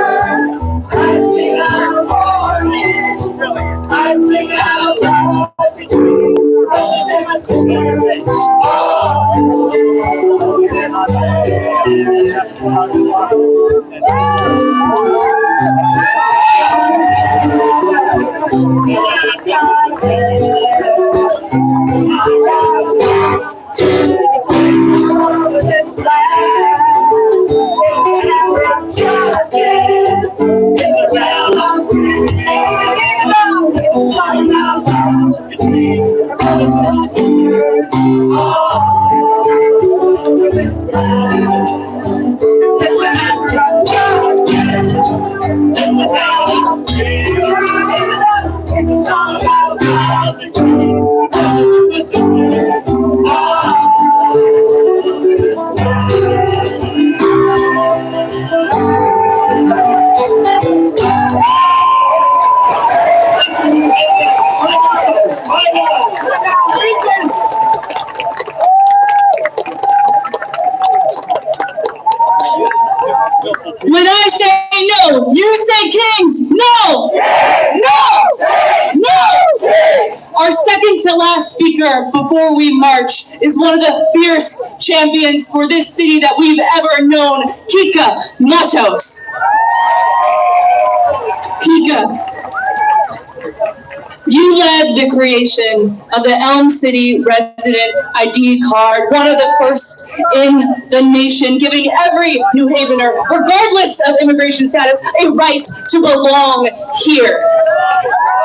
I'd sing out warning, I'd sing out love between brothers and sisters, all over this When I say no, you say Kings. No! No! No! Our second to last speaker before we march is one of the fierce champions for this city that we've ever known, Kika Matos. Kika, you led the creation of the Elm City resident ID card, one of the first in the nation, giving every New Havener, regardless of immigration status, a right to belong here.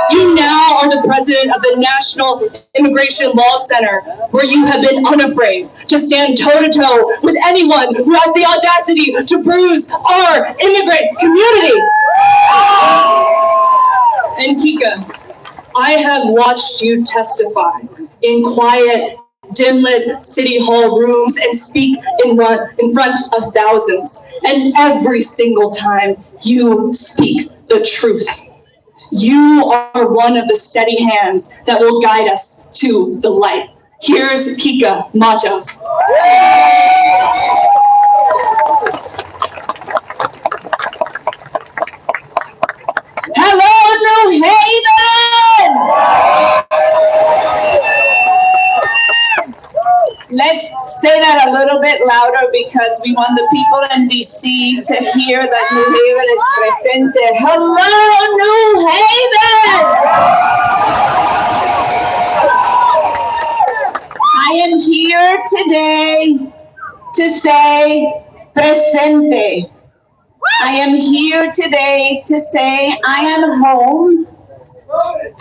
You now are the president of the National Immigration Law Center, where you have been unafraid to stand toe-to-toe with anyone who has the audacity to bruise our immigrant community. And Kika, I have watched you testify in quiet, dim-lit city hall rooms and speak in front of thousands. And every single time you speak the truth. You are one of the steady hands that will guide us to the light. Here's Kika Matos. Hello, New Haven! Let's say that a little bit louder because we want the people in DC to hear that New Haven is presente. Hello, New Haven! I am here today to say presente. I am here today to say I am home.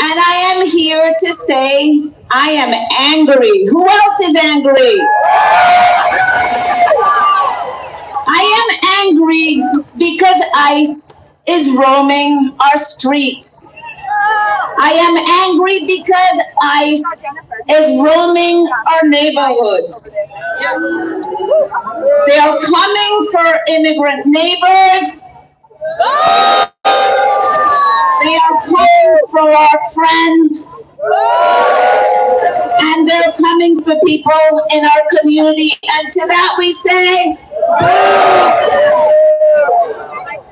And I am here to say I am angry. Who else is angry? I am angry because ICE is roaming our streets. I am angry because ICE is roaming our neighborhoods. They are coming for immigrant neighbors. They are coming for our friends. And they're coming for people in our community. And to that we say,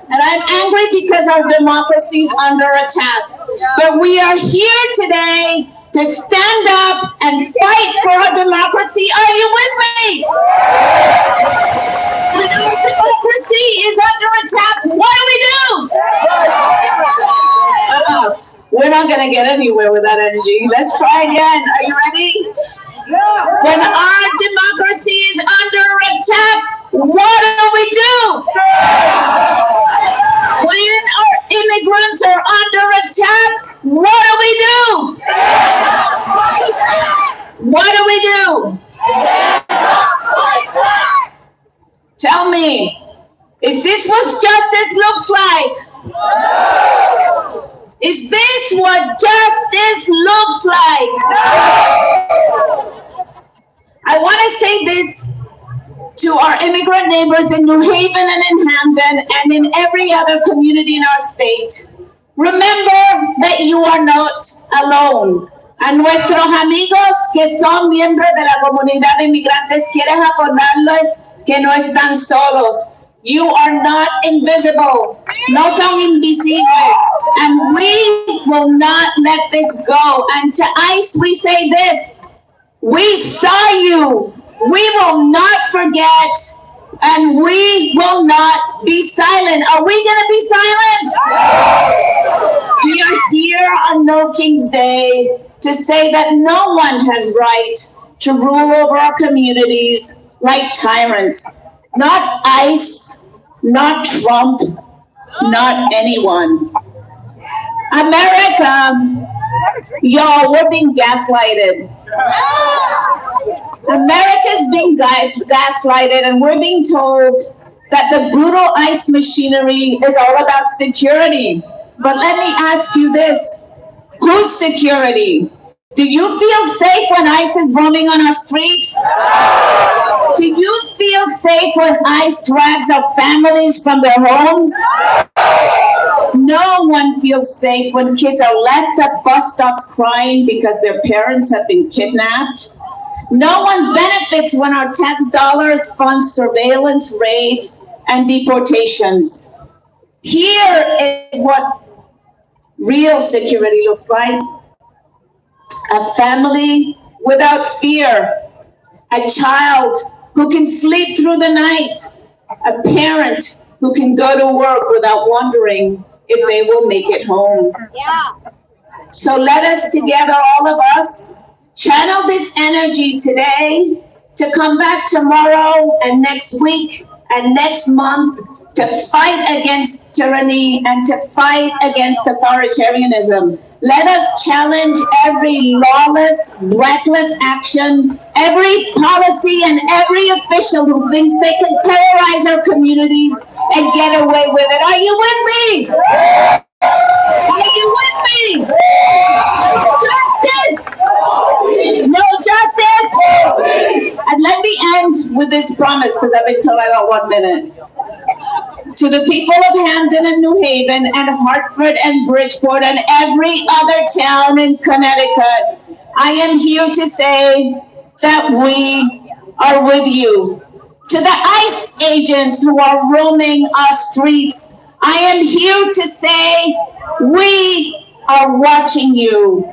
and I'm angry because our democracy is under attack. But we are here today to stand up and fight for our democracy. Are you with me? When our democracy is under attack, what do? We're not going to get anywhere with that energy. Let's try again. Are you ready? When our democracy is under attack, what do? When our immigrants are under attack, what do? What do? Tell me, is this what justice looks like? Is this what justice looks like? I want to say this to our immigrant neighbors in New Haven and in Hamden and in every other community in our state. Remember that you are not alone. A nuestros amigos que son miembros de la comunidad de inmigrantes, quiero recordarles que no están solos. You are not invisible. No son invisibles. And we will not let this go. And to ICE, we say this. We saw you. We will not forget. And we will not be silent. Are we going to be silent? We are here on No King's Day to say that no one has right to rule over our communities like tyrants. Not ICE, not Trump, not anyone. America, y'all, we're being gaslighted. America's being gaslighted, and we're being told that the brutal ICE machinery is all about security. But let me ask you this. Whose security? Do you feel safe when ICE is roaming on our streets? Do you feel safe when ICE drags our families from their homes? No one feels safe when kids are left at bus stops crying because their parents have been kidnapped. No one benefits when our tax dollars fund surveillance, raids, and deportations. Here is what real security looks like. A family without fear. A child who can sleep through the night. A parent who can go to work without wondering if they will make it home. So let us together, all of us, channel this energy today to come back tomorrow and next week and next month to fight against tyranny and to fight against authoritarianism. Let us challenge every lawless, reckless action, every policy and every official who thinks they can terrorize our communities and get away with it. Are you with me? Are you with me? Justice! No justice! And let me end with this promise, because I've been told I got 1 minute. To the people of Hamden and New Haven and Hartford and Bridgeport and every other town in Connecticut, I am here to say that we are with you. To the ICE agents who are roaming our streets, I am here to say we are watching you.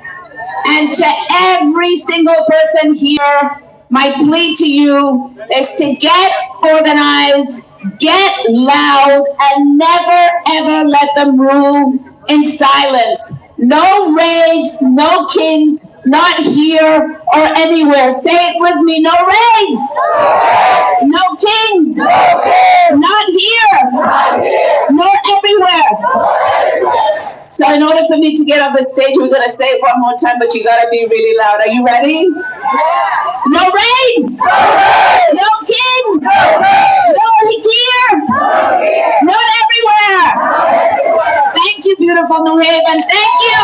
And to every single person here, my plea to you is to get organized, get loud, and never ever let them rule in silence. No raids, no kings, not here or anywhere. Say it with me, no raids, no kings, not here, nor everywhere. So in order for me to get off the stage, we're going to say it one more time, but you got to be really loud. Are you ready? No raids, no kings, no here, not everywhere. Thank you, beautiful New Haven. Thank you.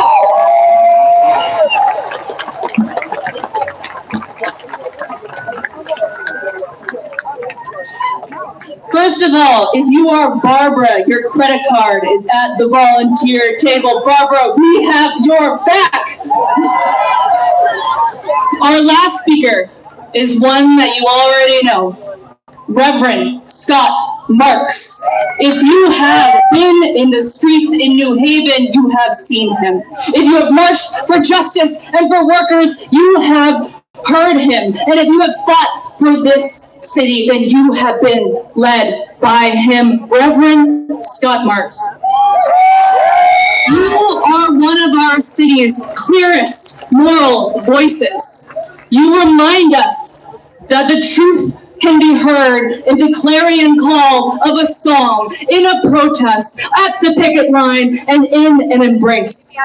First of all, if you are Barbara, your credit card is at the volunteer table. Barbara, we have your back. Our last speaker is one that you already know, Reverend Scott Marks. If you have been in the streets in New Haven, you have seen him. If you have marched for justice and for workers, you have heard him. And if you have fought for this city, then you have been led by him, Reverend Scott Marks. You are one of our city's clearest moral voices. You remind us that the truth can be heard in the clarion call of a song, in a protest, at the picket line, and in an embrace.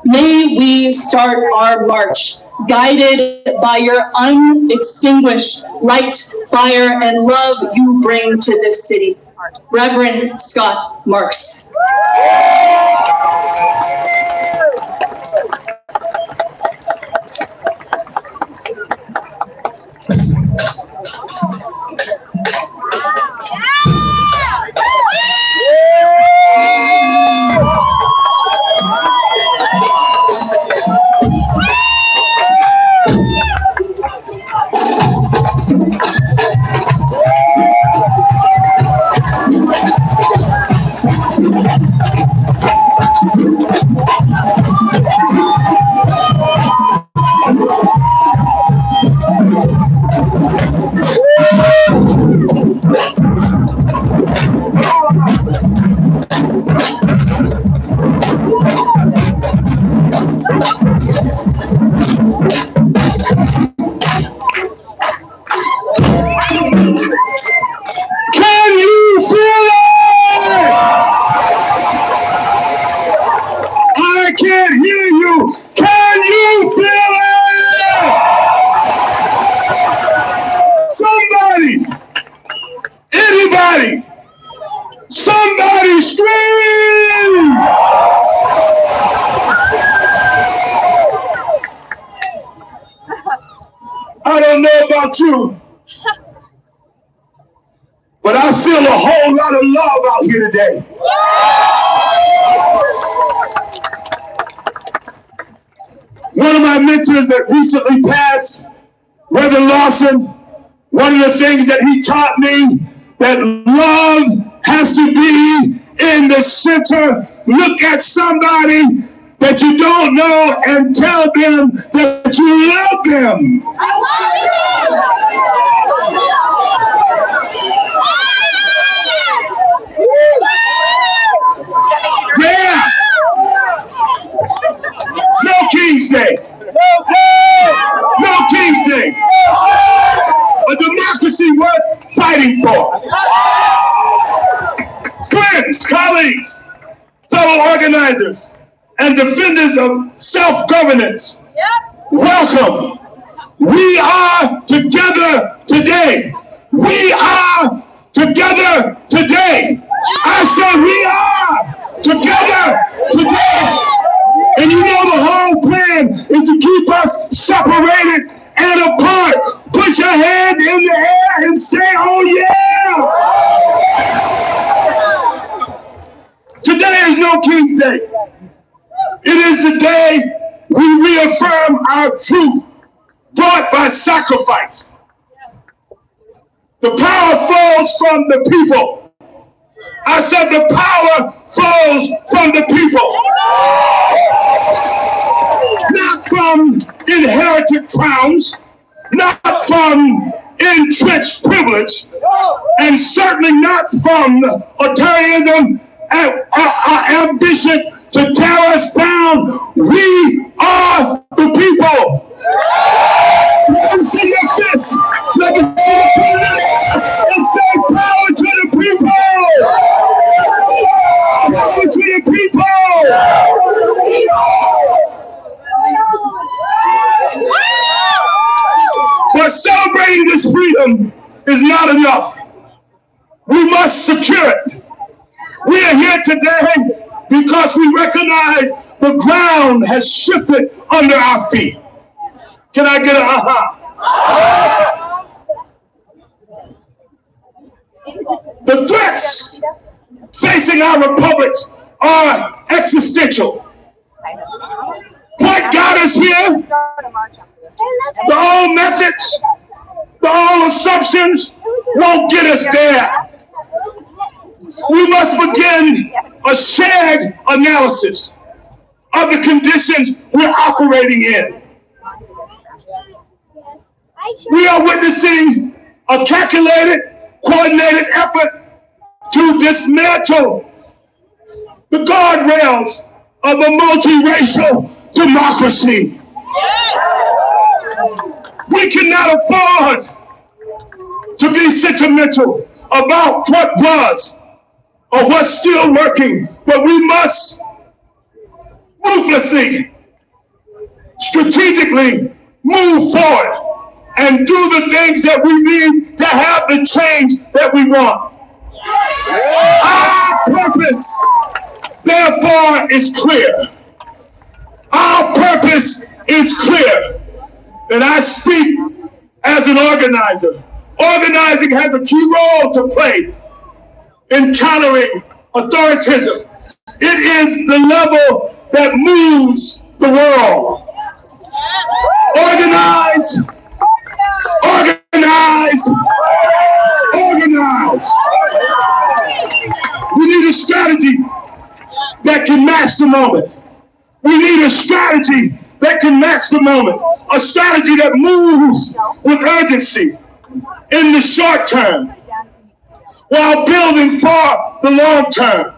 May we start our march guided by your unextinguished light, fire, and love you bring to this city. Reverend Scott Marks. Somebody scream! I don't know about you, but I feel a whole lot of love out here today. One of my mentors that recently passed, Reverend Lawson, one of the things that he taught me, that love has to be in the center. Look at somebody that you don't know and tell them that you love them. Yeah. No King's Day. No King's Day. A democracy worth fighting for. Friends, colleagues, fellow organizers, and defenders of self-governance, welcome. We are together today. We are together today. I said we are together today. And you know the whole plan is to keep us separated and apart. Put your hands in the air and say, oh yeah! Today is no King's Day. It is the day we reaffirm our truth brought by sacrifice. The power flows from the people. I said the power flows from the people. Not from inherited crowns, not from entrenched privilege, and certainly not from authoritarianism and ambition to tear us down. We are the people. Let me see your fists. Let me see your fingers. And say power to the people. Power to the people. But celebrating this freedom is not enough. We must secure it. We are here today because we recognize the ground has shifted under our feet. Can I get an aha? The threats facing our republics are existential. What got us here? The old methods, the old assumptions won't get us there. We must begin a shared analysis of the conditions we're operating in. We are witnessing a calculated, coordinated effort to dismantle the guardrails of a multiracial democracy. We cannot afford to be sentimental about what was or what's still working, but we must ruthlessly, strategically move forward and do the things that we need to have the change that we want. Our purpose, therefore, is clear. Our purpose is clear. And I speak as an organizer. Organizing has a key role to play in countering authoritarianism. It is the level that moves the world. Organize, organize, organize. We need a strategy that can match the moment. We need a strategy that can match the moment. A strategy that moves with urgency in the short term while building for the long term.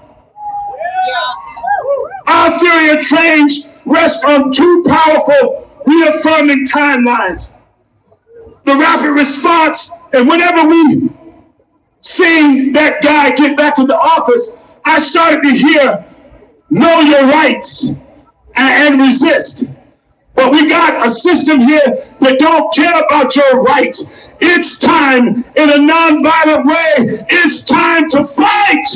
Our theory of change rests on two powerful reaffirming timelines. The rapid response, and whenever we seen that guy get back to the office, I started to hear, know your rights and resist. But we got a system here that don't care about your rights. It's time, in a nonviolent way, it's time to fight.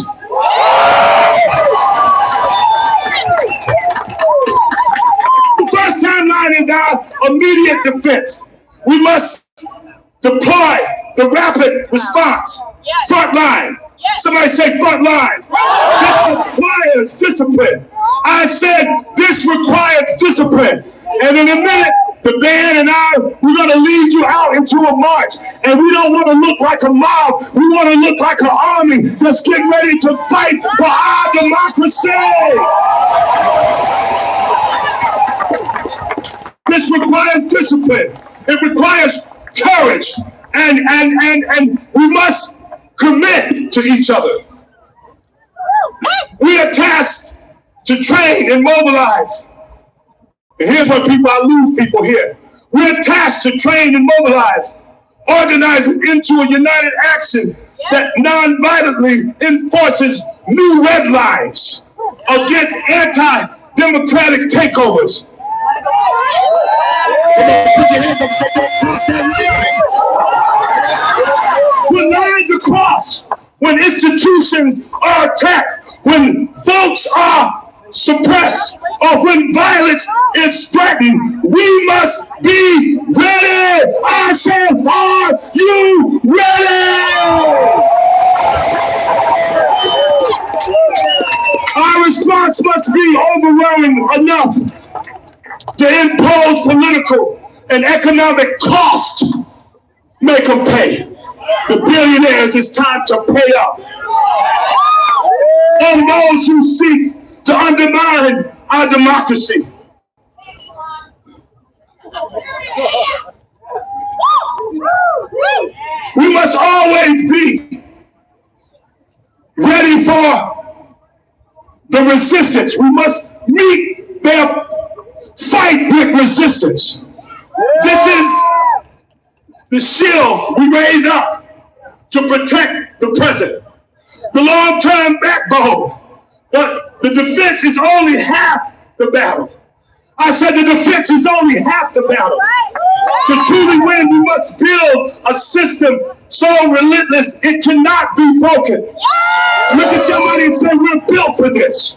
The first timeline is our immediate defense. We must deploy the rapid response. Front line. Somebody say front line. This requires discipline. I said this requires discipline. And in a minute, the band and I, we're going to lead you out into a march. And we don't want to look like a mob. We want to look like an army that's getting ready to fight for our democracy. This requires discipline. It requires courage. And we must commit to each other. We are tasked to train and mobilize. And here's what I lose people here. We're tasked to train and mobilize organizers into a united action that non-violently enforces new red lines against anti-democratic takeovers. Come on, put your hand up and say, don't cross that line. When lines are crossed, when institutions are attacked, when folks are suppressed, or when violence is threatened, we must be ready. I said, are you ready? Our response must be overwhelming enough to impose political and economic cost. Make them pay. The billionaires, it's time to pay up. And those who seek to undermine our democracy. We must always be ready for the resistance. We must meet their fight with resistance. This is the shield we raise up to protect the present, the long-term backbone. But the defense is only half the battle. I said the defense is only half the battle. To truly win, we must build a system so relentless it cannot be broken. Look at somebody and say, we're built for this.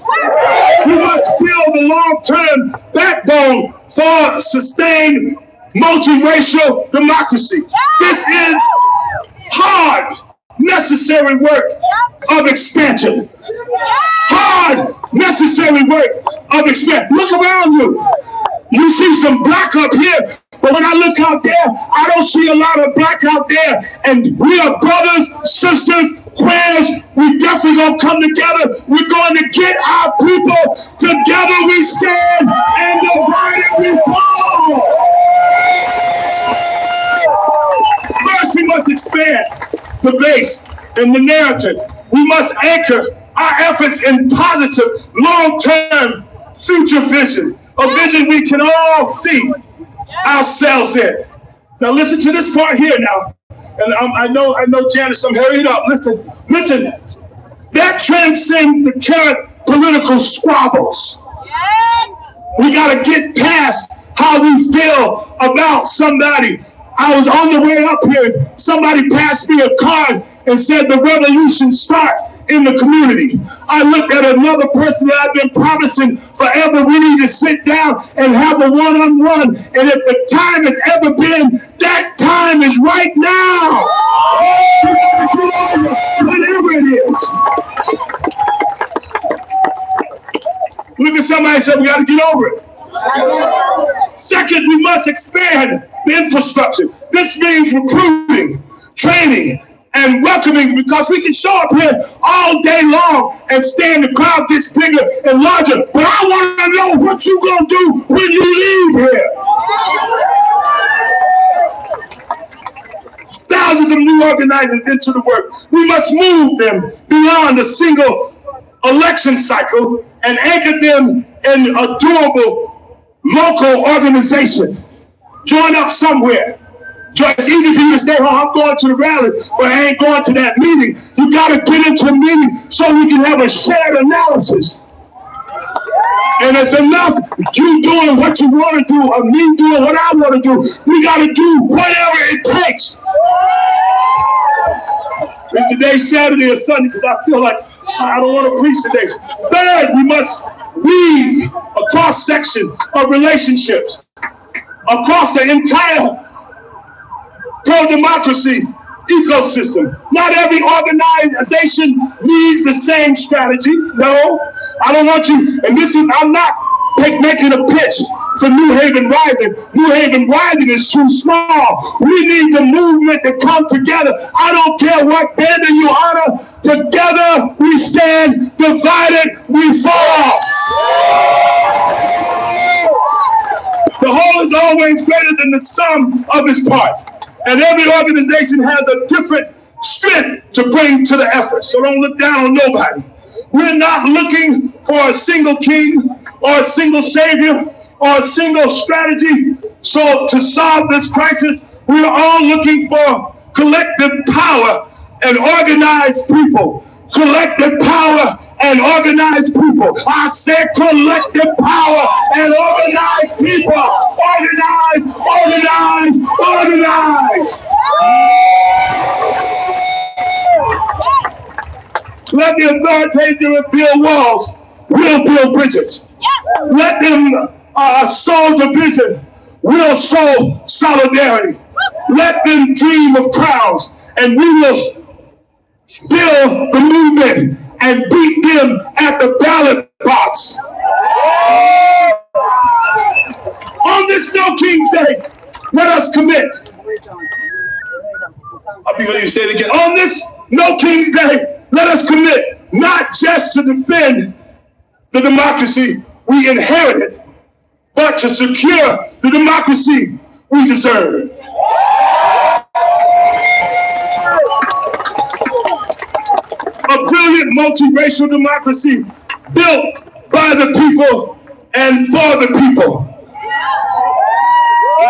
We must build a long-term backbone for sustained multiracial democracy. This is hard, necessary work of expansion. Hard, necessary work of expansion. Look around you. You see some black up here, but when I look out there, I don't see a lot of black out there. And we are brothers, sisters, queers. We definitely gonna come together. We're going to get our people together. We stand, and divided we fall. First, we must expand the base and the narrative. We must anchor our efforts in positive, long-term future vision, a vision we can all see ourselves in. Now listen to this part here now. And I know Janice, I'm hurrying up. Listen. That transcends the current political squabbles. We gotta get past how we feel about somebody. I was on the way up here, somebody passed me a card and said the revolution starts in the community. I looked at another person that I've been promising forever, we need to sit down and have a one-on-one. And if the time has ever been, that time is right now. Whatever it is. Look at somebody and say, we got to get over it. Second, we must expand the infrastructure. This means recruiting, training, and welcoming, because we can show up here all day long and stay in the crowd gets bigger and larger. But I want to know what you're going to do when you leave here. Thousands of new organizers into the work. We must move them beyond a single election cycle and anchor them in a durable local organization. Join up somewhere. It's easy for you to stay home. I'm going to the rally, but I ain't going to that meeting. You got to get into a meeting so we can have a shared analysis. And it's enough you doing what you want to do or me doing what I want to do. We got to do whatever it takes. Is today Saturday or Sunday? Because I feel like I don't want to preach today. Third, we must weave a cross-section of relationships across the entire pro-democracy ecosystem. Not every organization needs the same strategy. No, I don't want you. And this is, I'm not making a pitch for New Haven Rising. New Haven Rising is too small. We need the movement to come together. I don't care what banner you honor. Together we stand, divided we fall. The whole is always greater than the sum of its parts. And every organization has a different strength to bring to the effort. So don't look down on nobody. We're not looking for a single king or a single savior or a single strategy. So to solve this crisis, we're all looking for collective power and organized people. Collective power and organized people. I said collective power and organized people. Organize, organize, organize. Let the authoritarian build walls. We'll build bridges. Let them sow division. We'll sow solidarity. Let them dream of crowds, and we will build the movement and beat them at the ballot box. On this No King's Day, let us commit. I'll be ready to say it again. On this No King's Day, let us commit not just to defend the democracy we inherited, but to secure the democracy we deserve. A brilliant multiracial democracy built built by the people and for the people.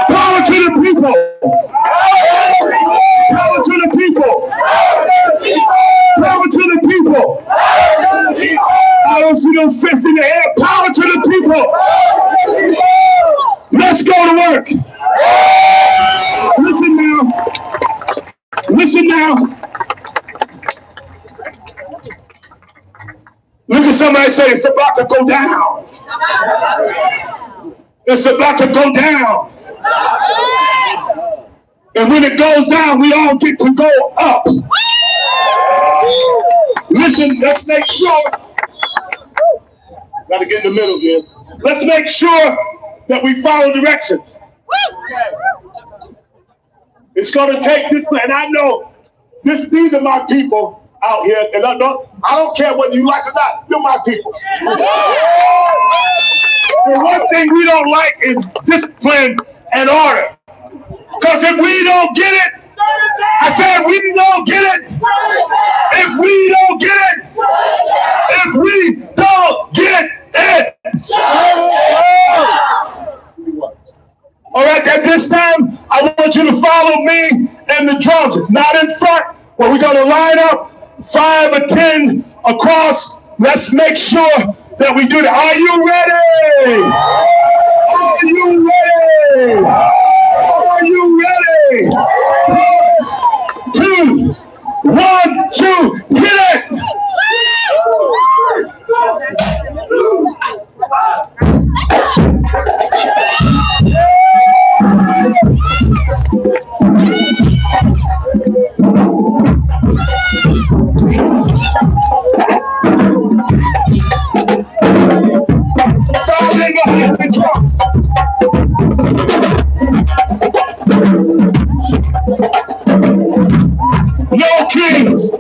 Power to the people. Power to the people. Power to the people. I don't see those fists in the air. Power to the people. Let's go to work. Listen now. Listen now. Look at somebody say it's about to go down. It's about to go down. And when it goes down, we all get to go up. Listen, let's make sure. Got to get in the middle here. Let's make sure that we follow directions. It's going to take this, and I know these are my people out here, and I don't care whether you like or not. You're my people. The one thing we don't like is discipline and order. Because if we don't get it, I said we don't get it. If we don't get it, if we don't get it. All right, at this time, I want you to follow me and the drums. Not in front, but we're going to line up 5 or 10 across. Let's make sure that we do that. Are you ready? Are you ready? Are you ready? 2, 1, 2, hit it! No kings!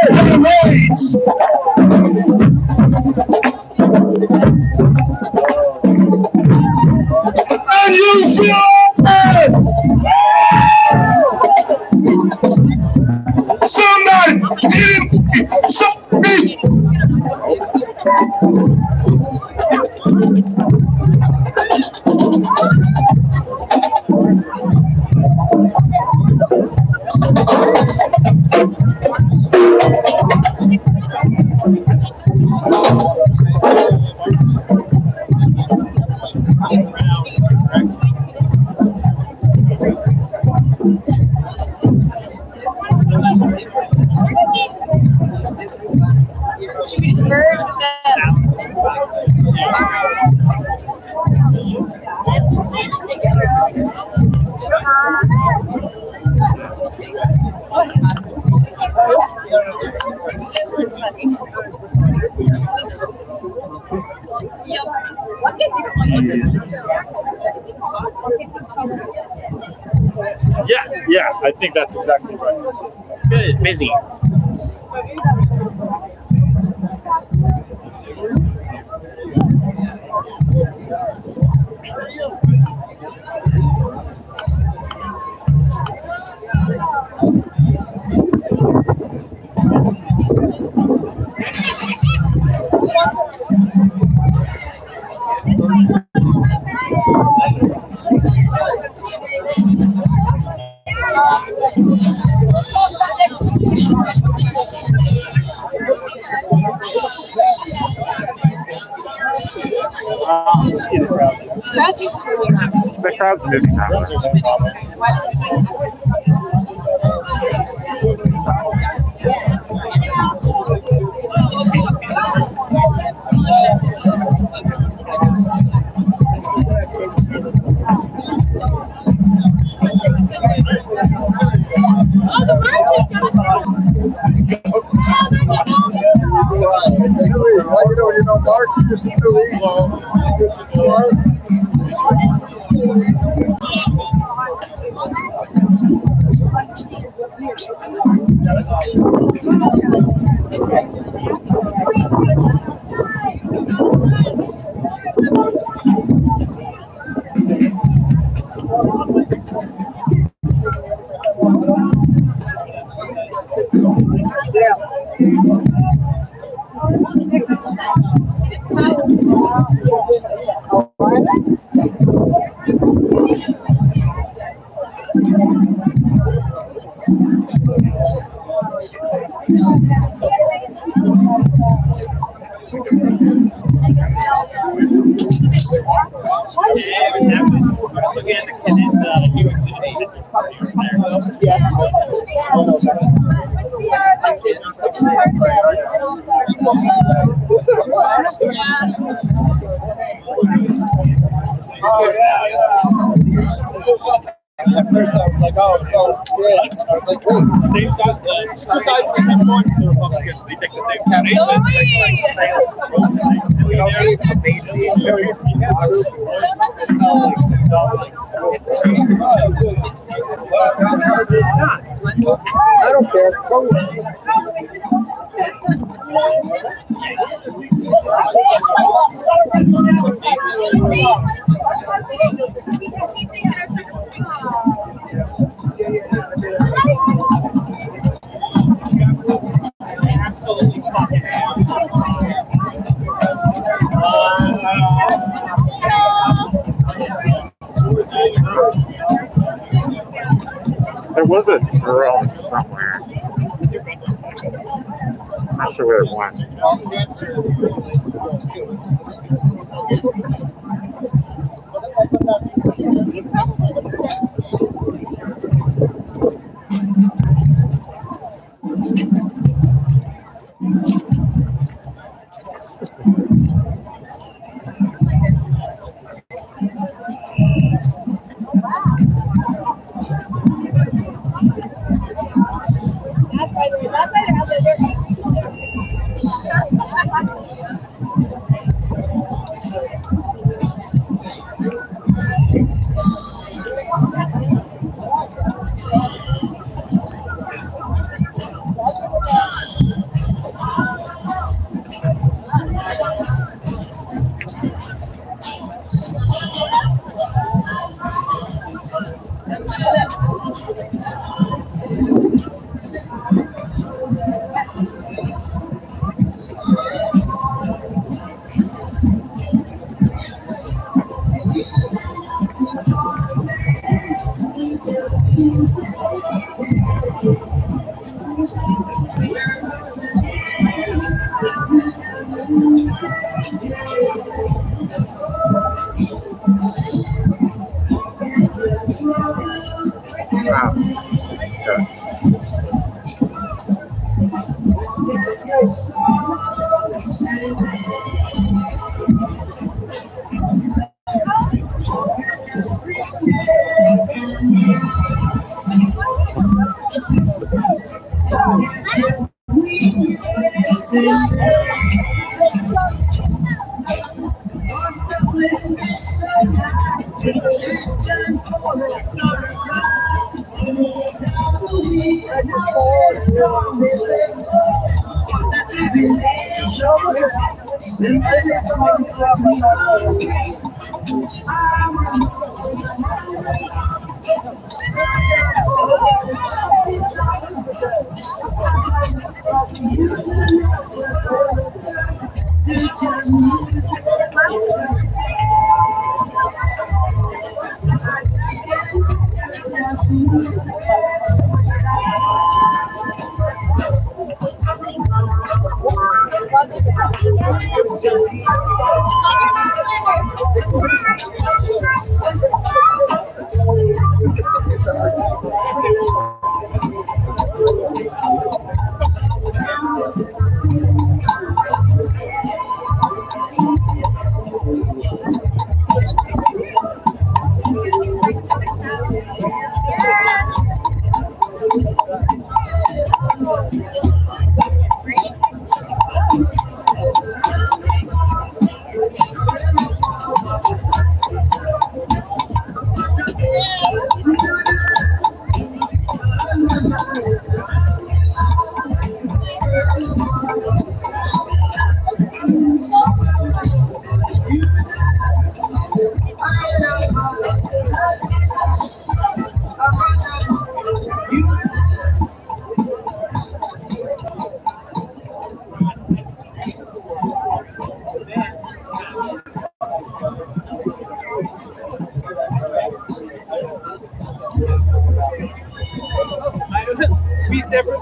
No raids! And you feel it! Somebody! Somebody! Should we just merge with Yeah, I think that's exactly right. Good, busy. See the crowd. The crowd's moving that Yeah. At first I was like, oh, it's all skids. I was like, wait. Same size, two sides of the same coin. The Republicans, they take the same combination. You know, even the basic, I sell like some dumb, I don't care. Go There was a drone somewhere. I'm not sure where it went.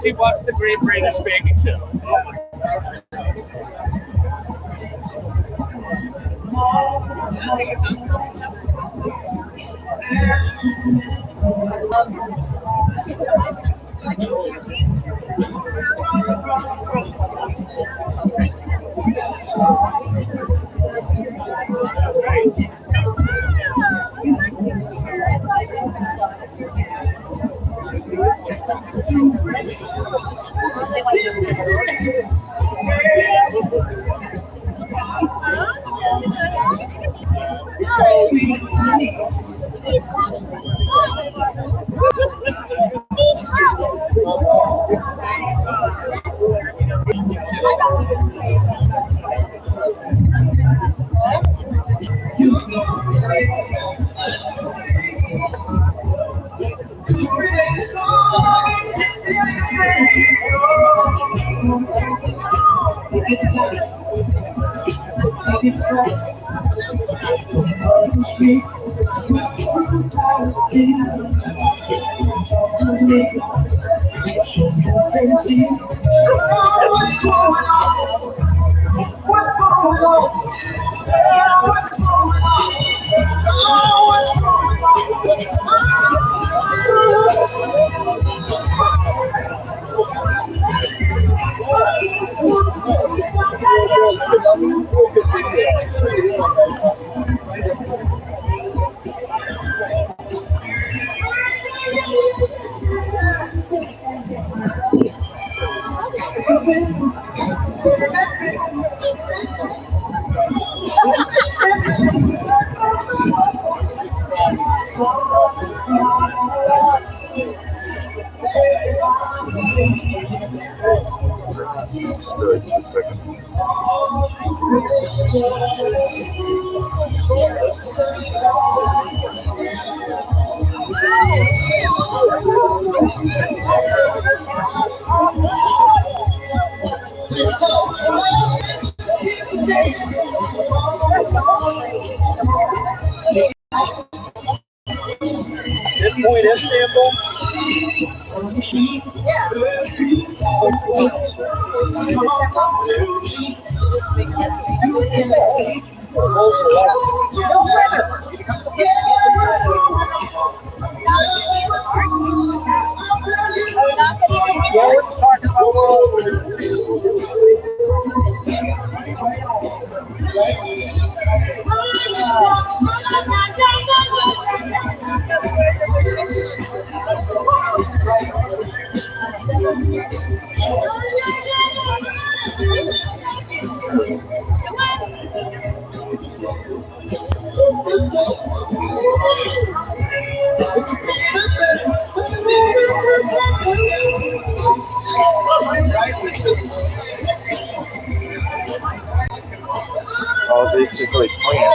keep watching the Great British Baking Show. Point Istanbul? All basically clean.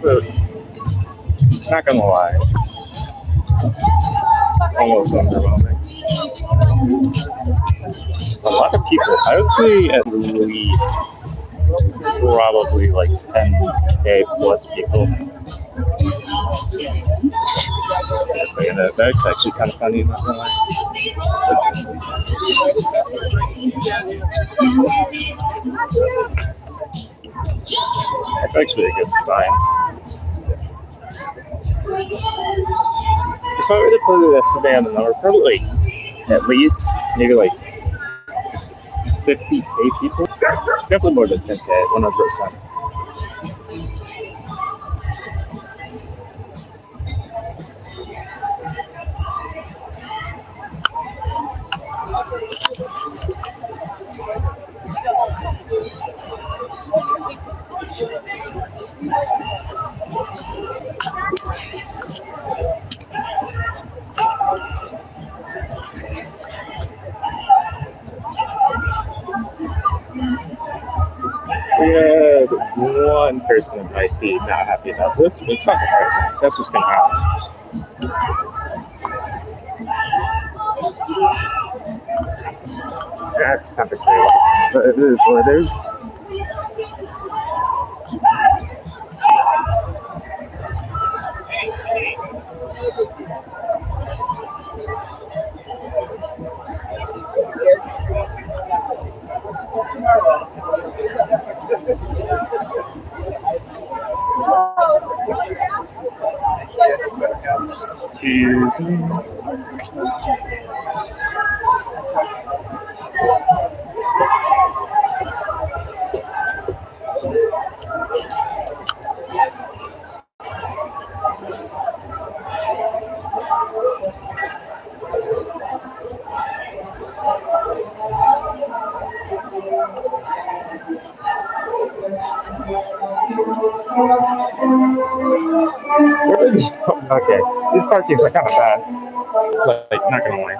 So, not gonna lie, almost underwhelming. A lot of people, I would say at least probably like 10K plus people Yeah, that's actually kind of funny. Not gonna lie. That's actually a good sign. If I were to put it yesterday on the number, probably at least maybe like 50K people. Definitely more than 10K, 100%. We had one person in my feed not happy about this. It's not surprising. That's what's gonna happen. That's kind of crazy, but it is what it is. Excuse me. Where are these? Okay, these parkings are kind of bad. Like, not gonna lie.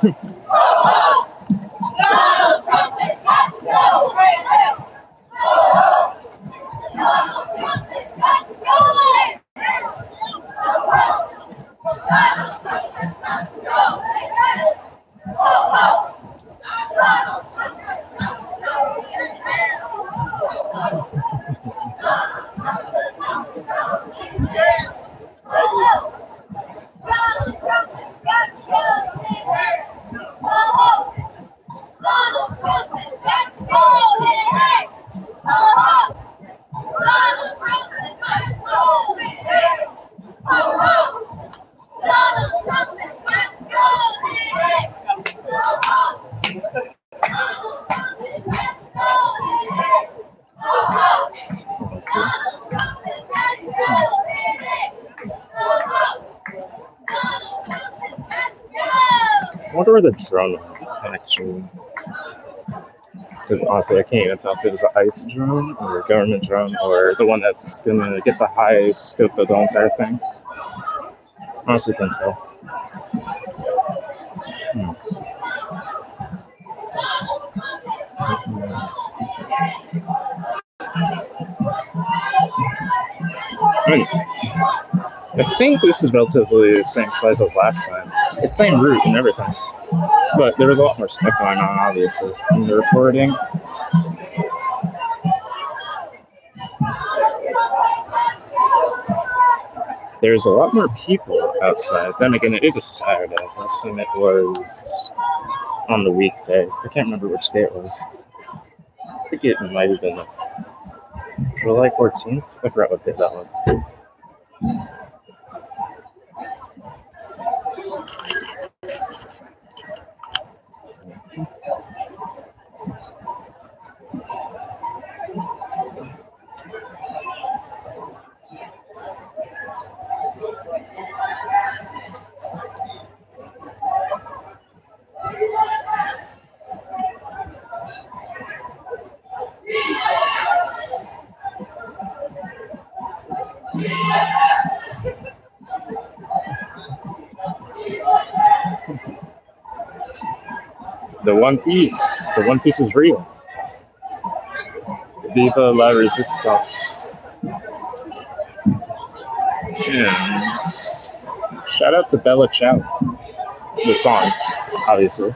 Donald Trump has got to go. Donald Trump has got to go. Donald Trump has got to go. I wonder where the drone actually. Because honestly, I can't even tell if it was an ICE drone or a government drone or the one that's gonna get the high scope of the entire thing. Honestly, can't tell. I mean, I think this is relatively the same size as last time. It's same route and everything. But there was a lot more stuff going on, obviously, in the recording. There's a lot more people outside. Then again, it is a Saturday. Last time it was on the weekday. I can't remember which day it was. I think it might have been July 14th. I forgot what day that was. The One Piece. The One Piece is real. Viva la Resistance. And shout out to Bella Ciao. The song, obviously.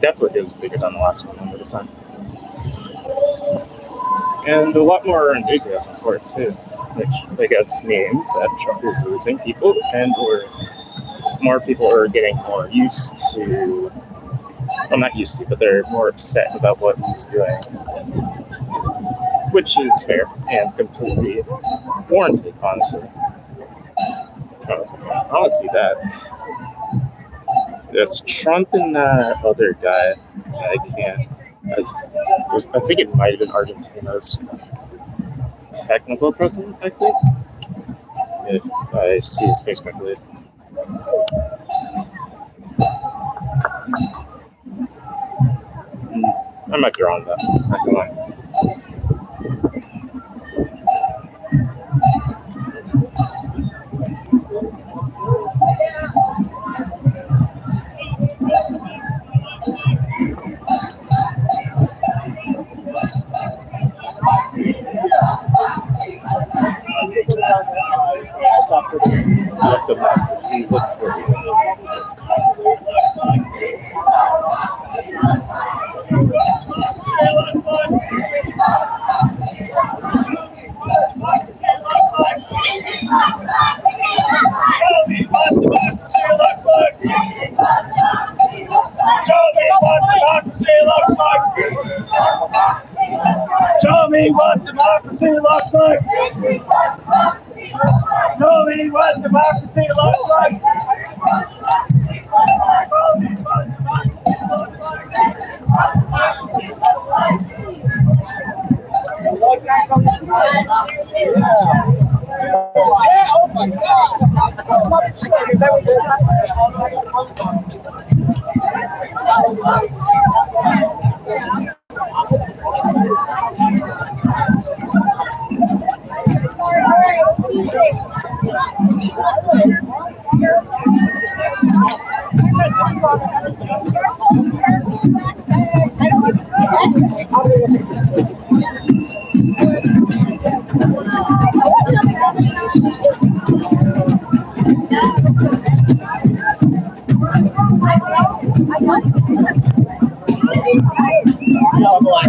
definitely feels bigger than the last one, 100%. And a lot more enthusiasm for it too, which I guess means that Trump is losing people, and or more people are getting more used to, well, not used to, but they're more upset about what he's doing, which is fair and completely warranted, honestly. I want to see that. It's Trump and that other guy. I can't. I think it might have been Argentina's technical president, I think. If I see his face correctly. I might be wrong, though. I can lie. What democracy looks like. Show me what democracy looks like. Show me what democracy looks like. Oh my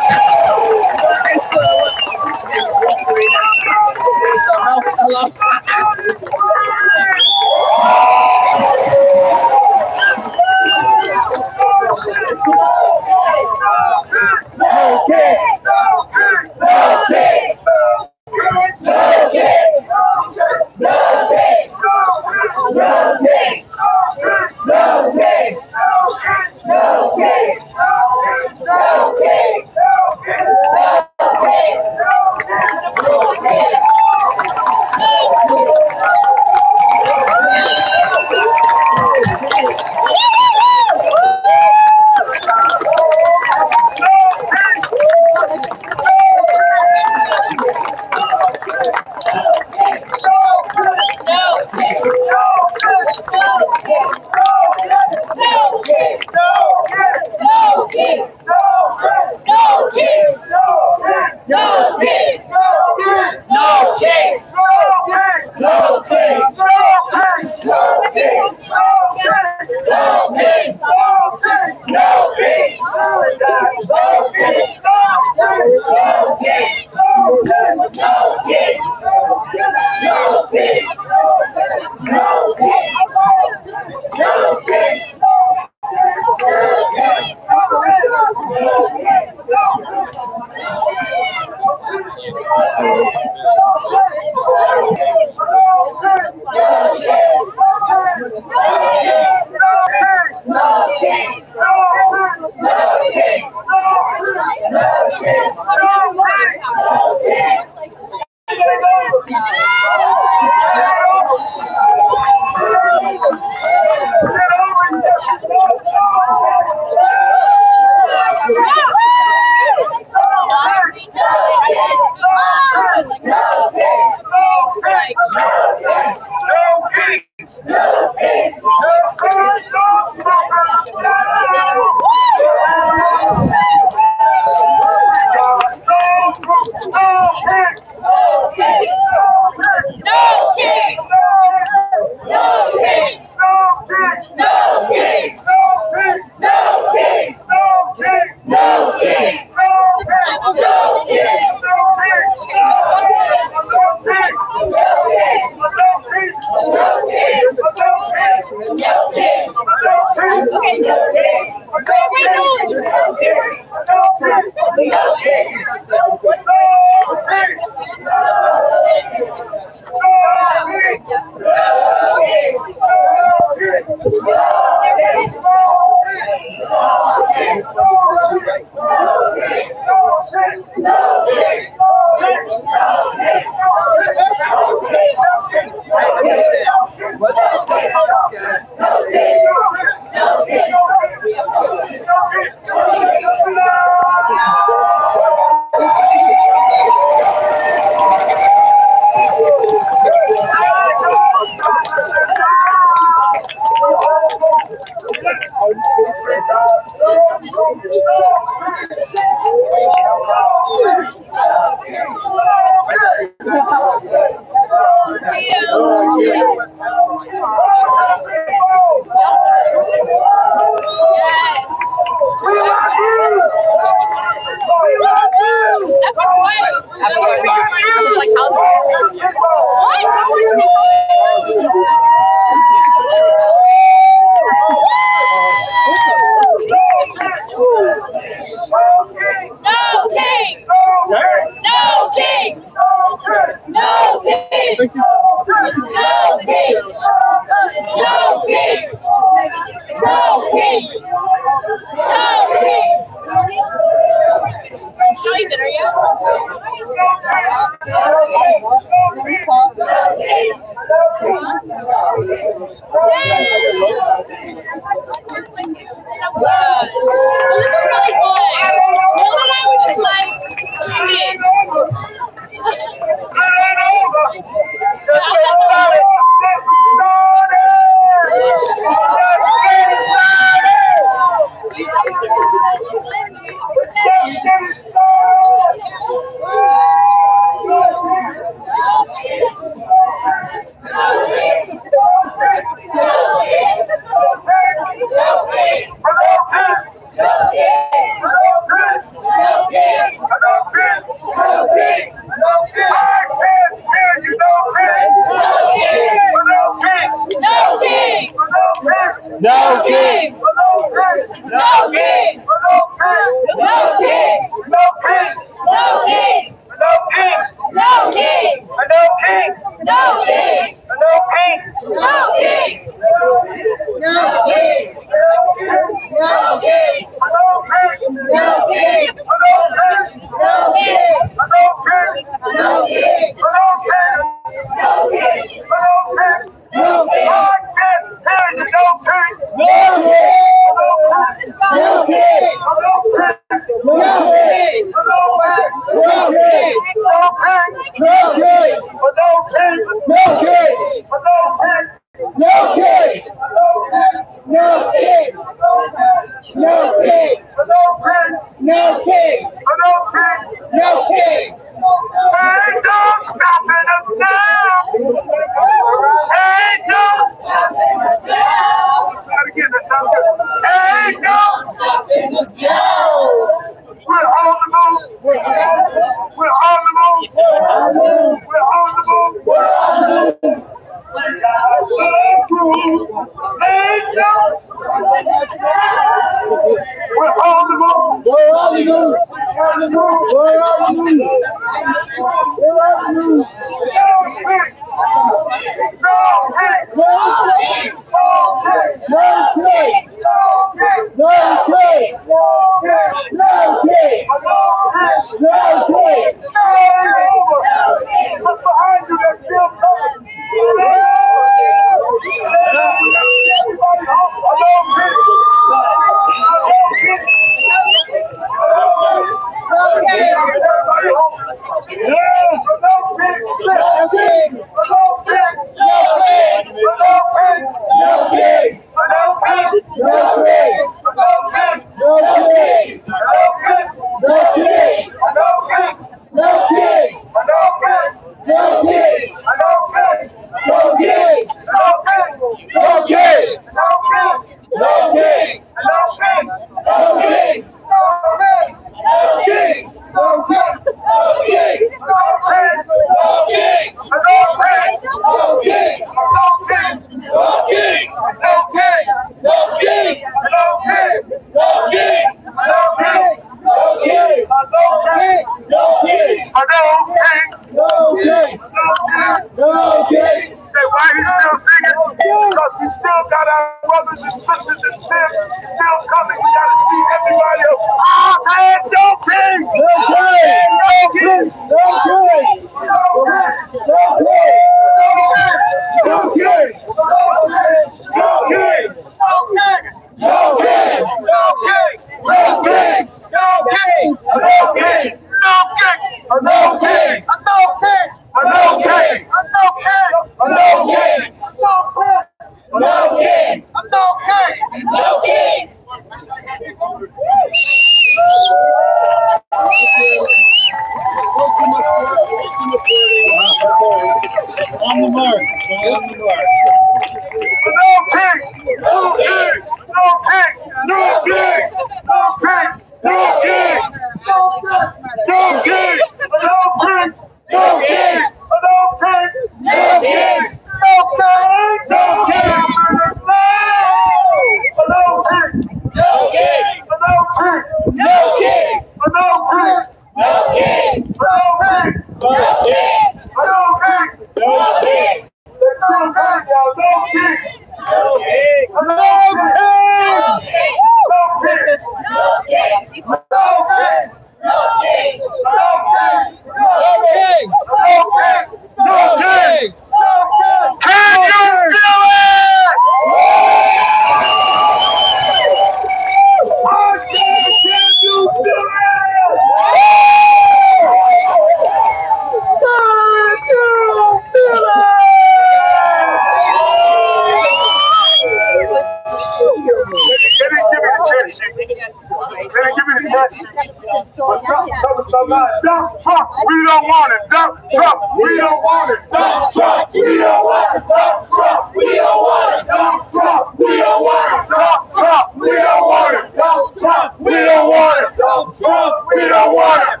But Trump comes to mind. Dump Trump, we don't want it. Dump Trump, we don't want it. Dump Trump, we don't want it. Dump Trump, we don't want it. Dump Trump, we don't want it. Dump Trump, we don't want it. Dump Trump, we don't want it. Dump Trump, we don't want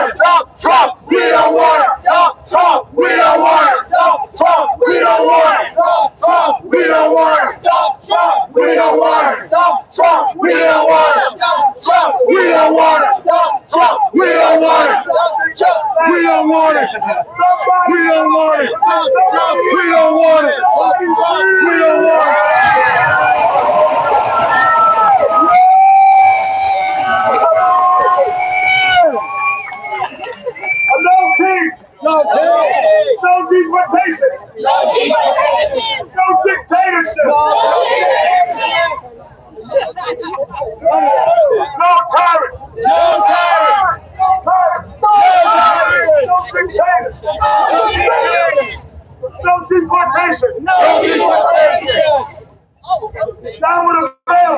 it. Dump Trump, we don't want it. Dump Trump, we don't want it. Dump Trump, we don't want it. Dump Trump, we don't want it. Dump Trump, we don't want it. Dump Trump, we don't want it. Dump Trump, we don't want it. Dump Trump, we don't want it. Dump Trump, we don't want it. Dump Trump, we don't want it. We don't want it. We don't want it. We don't want it. No peace. No peace. No deportation. No deportation. No dictatorship. No dictatorship. No tyrants. No tyrants. No tyrants. No tyrants. No dictators. No dictators. No deportation. No deportation. Down with a bill.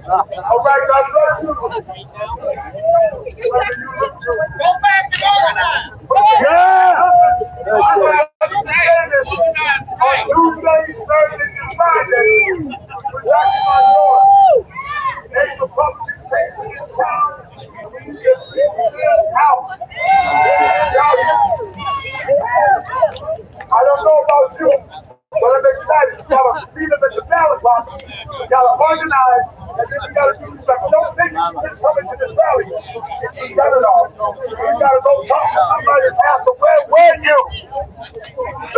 All right, God bless you. Go back to Ghana. Yeah. On Tuesday, Thursday, and Friday, we're knocking on doors. Any Republicans taking this town, we just get them out. I don't know about you, but I'm excited. We gotta beat them at the ballot box. We gotta organize, and then we gotta do something. Don't think you can just come into this rally. We got it all. We gotta go talk to somebody and ask them, where were you?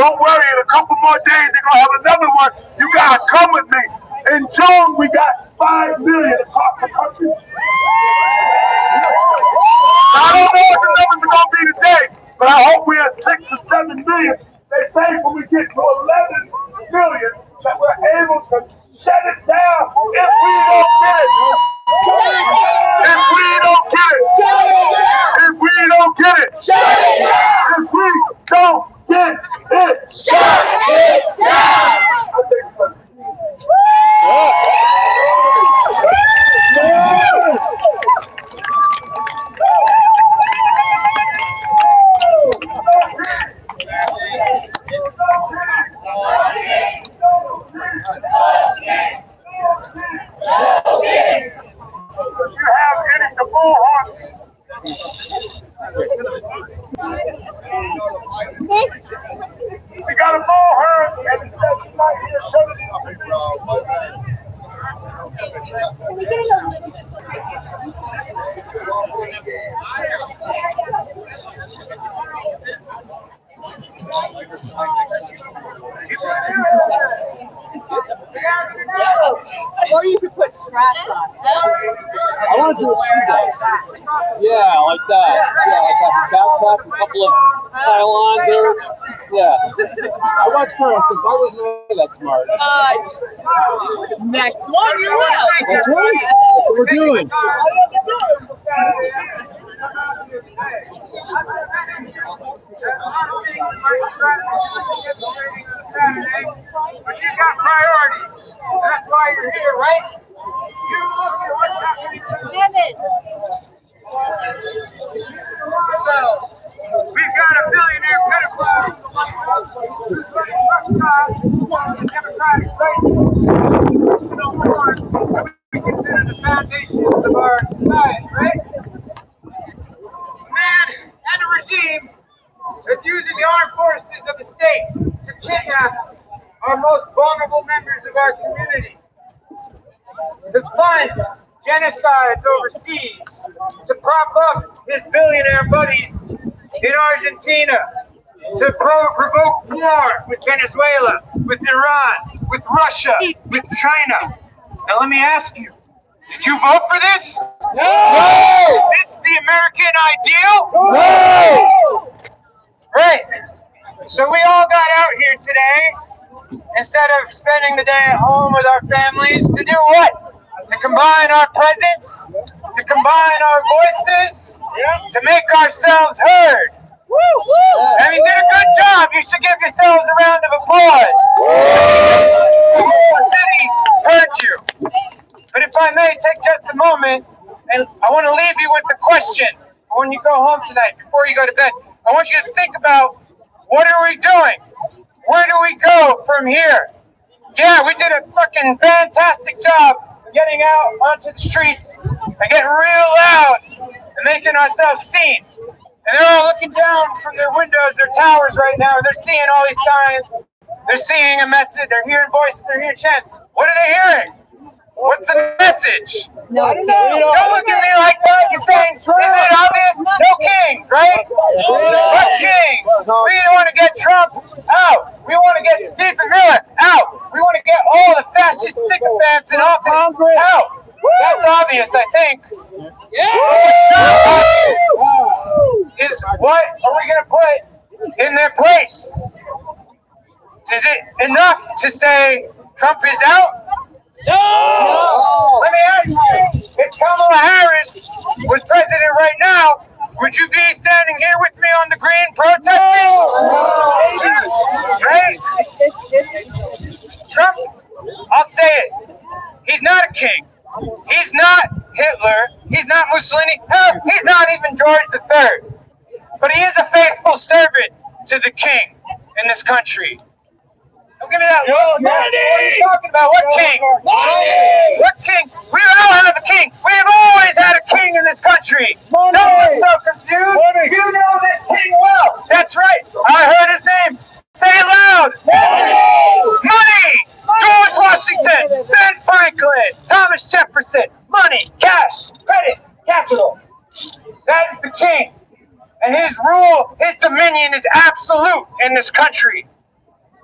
Don't worry, in a couple more days, they're gonna have another one. You gotta come with me. In June, we got 5 million across the country. I don't know what the numbers are gonna be today, but I hope we're at 6 or 7 million. They say when we get to 11 million that we're able to shut it down if we don't get it. If we don't get it. If we don't get it. If we don't get it. Shut it down. If you have any the bullhorn, we got a bullhorn and it says right here, Or you could put straps on. I want to do what she does. Yeah, like that. Yeah, like that backpack, a couple of pylons there. Yeah. I watched her. I said, why wasn't I that smart? Next one, you will. That's right. That's what we're doing. But you got priorities. That's why you're here, right? You look at what's happening to we've got a billionaire pedophile who's running the Democratic that we consider the foundations of our society, right? Man and a regime that's using the armed forces of the state to kidnap our most vulnerable members of our community, to fund genocides overseas, to prop up his billionaire buddies in Argentina, to provoke war with Venezuela, with Iran, with Russia, with China. Now let me ask you, did you vote for this? No! Is this the American ideal? No! Right. So we all got out here today, instead of spending the day at home with our families, to do what? To combine our presence, to combine our voices, to make ourselves heard. And you did a good job. You should give yourselves a round of applause. The city heard you. But if I may take just a moment, and I want to leave you with the question when you go home tonight, before you go to bed. I want you to think about, what are we doing? Where do we go from here? Yeah, we did a fucking fantastic job getting out onto the streets and getting real loud and making ourselves seen. And they're all looking down from their windows, their towers right now, and they're seeing all these signs. They're seeing a message, they're hearing voices, they're hearing chants. What are they hearing? What's the message? No, Don't look at me like that. You're saying, isn't it obvious? No kings, right? What kings? We don't want to get Trump out. We want to get Stephen Miller out. We want to get all the fascist sycophants in office out. That's obvious, I think. Is what are we going to put in their place? Is it enough to say Trump is out? No! Let me ask you, if Kamala Harris was president right now, would you be standing here with me on the green protesting? Right? Trump, I'll say it, he's not a king. He's not Hitler. He's not Mussolini. Hell, he's not even George III. But he is a faithful servant to the king in this country. Don't give me that look. What are you talking about? What king? What king? We all have a king. We've always had a king in this country. No one's so confused. You know this king well. That's right. I heard his name. Say it loud. Money. George Washington. Ben Franklin. Thomas Jefferson. Money. Cash. Credit. Capital. That is the king. And his rule, his dominion is absolute in this country.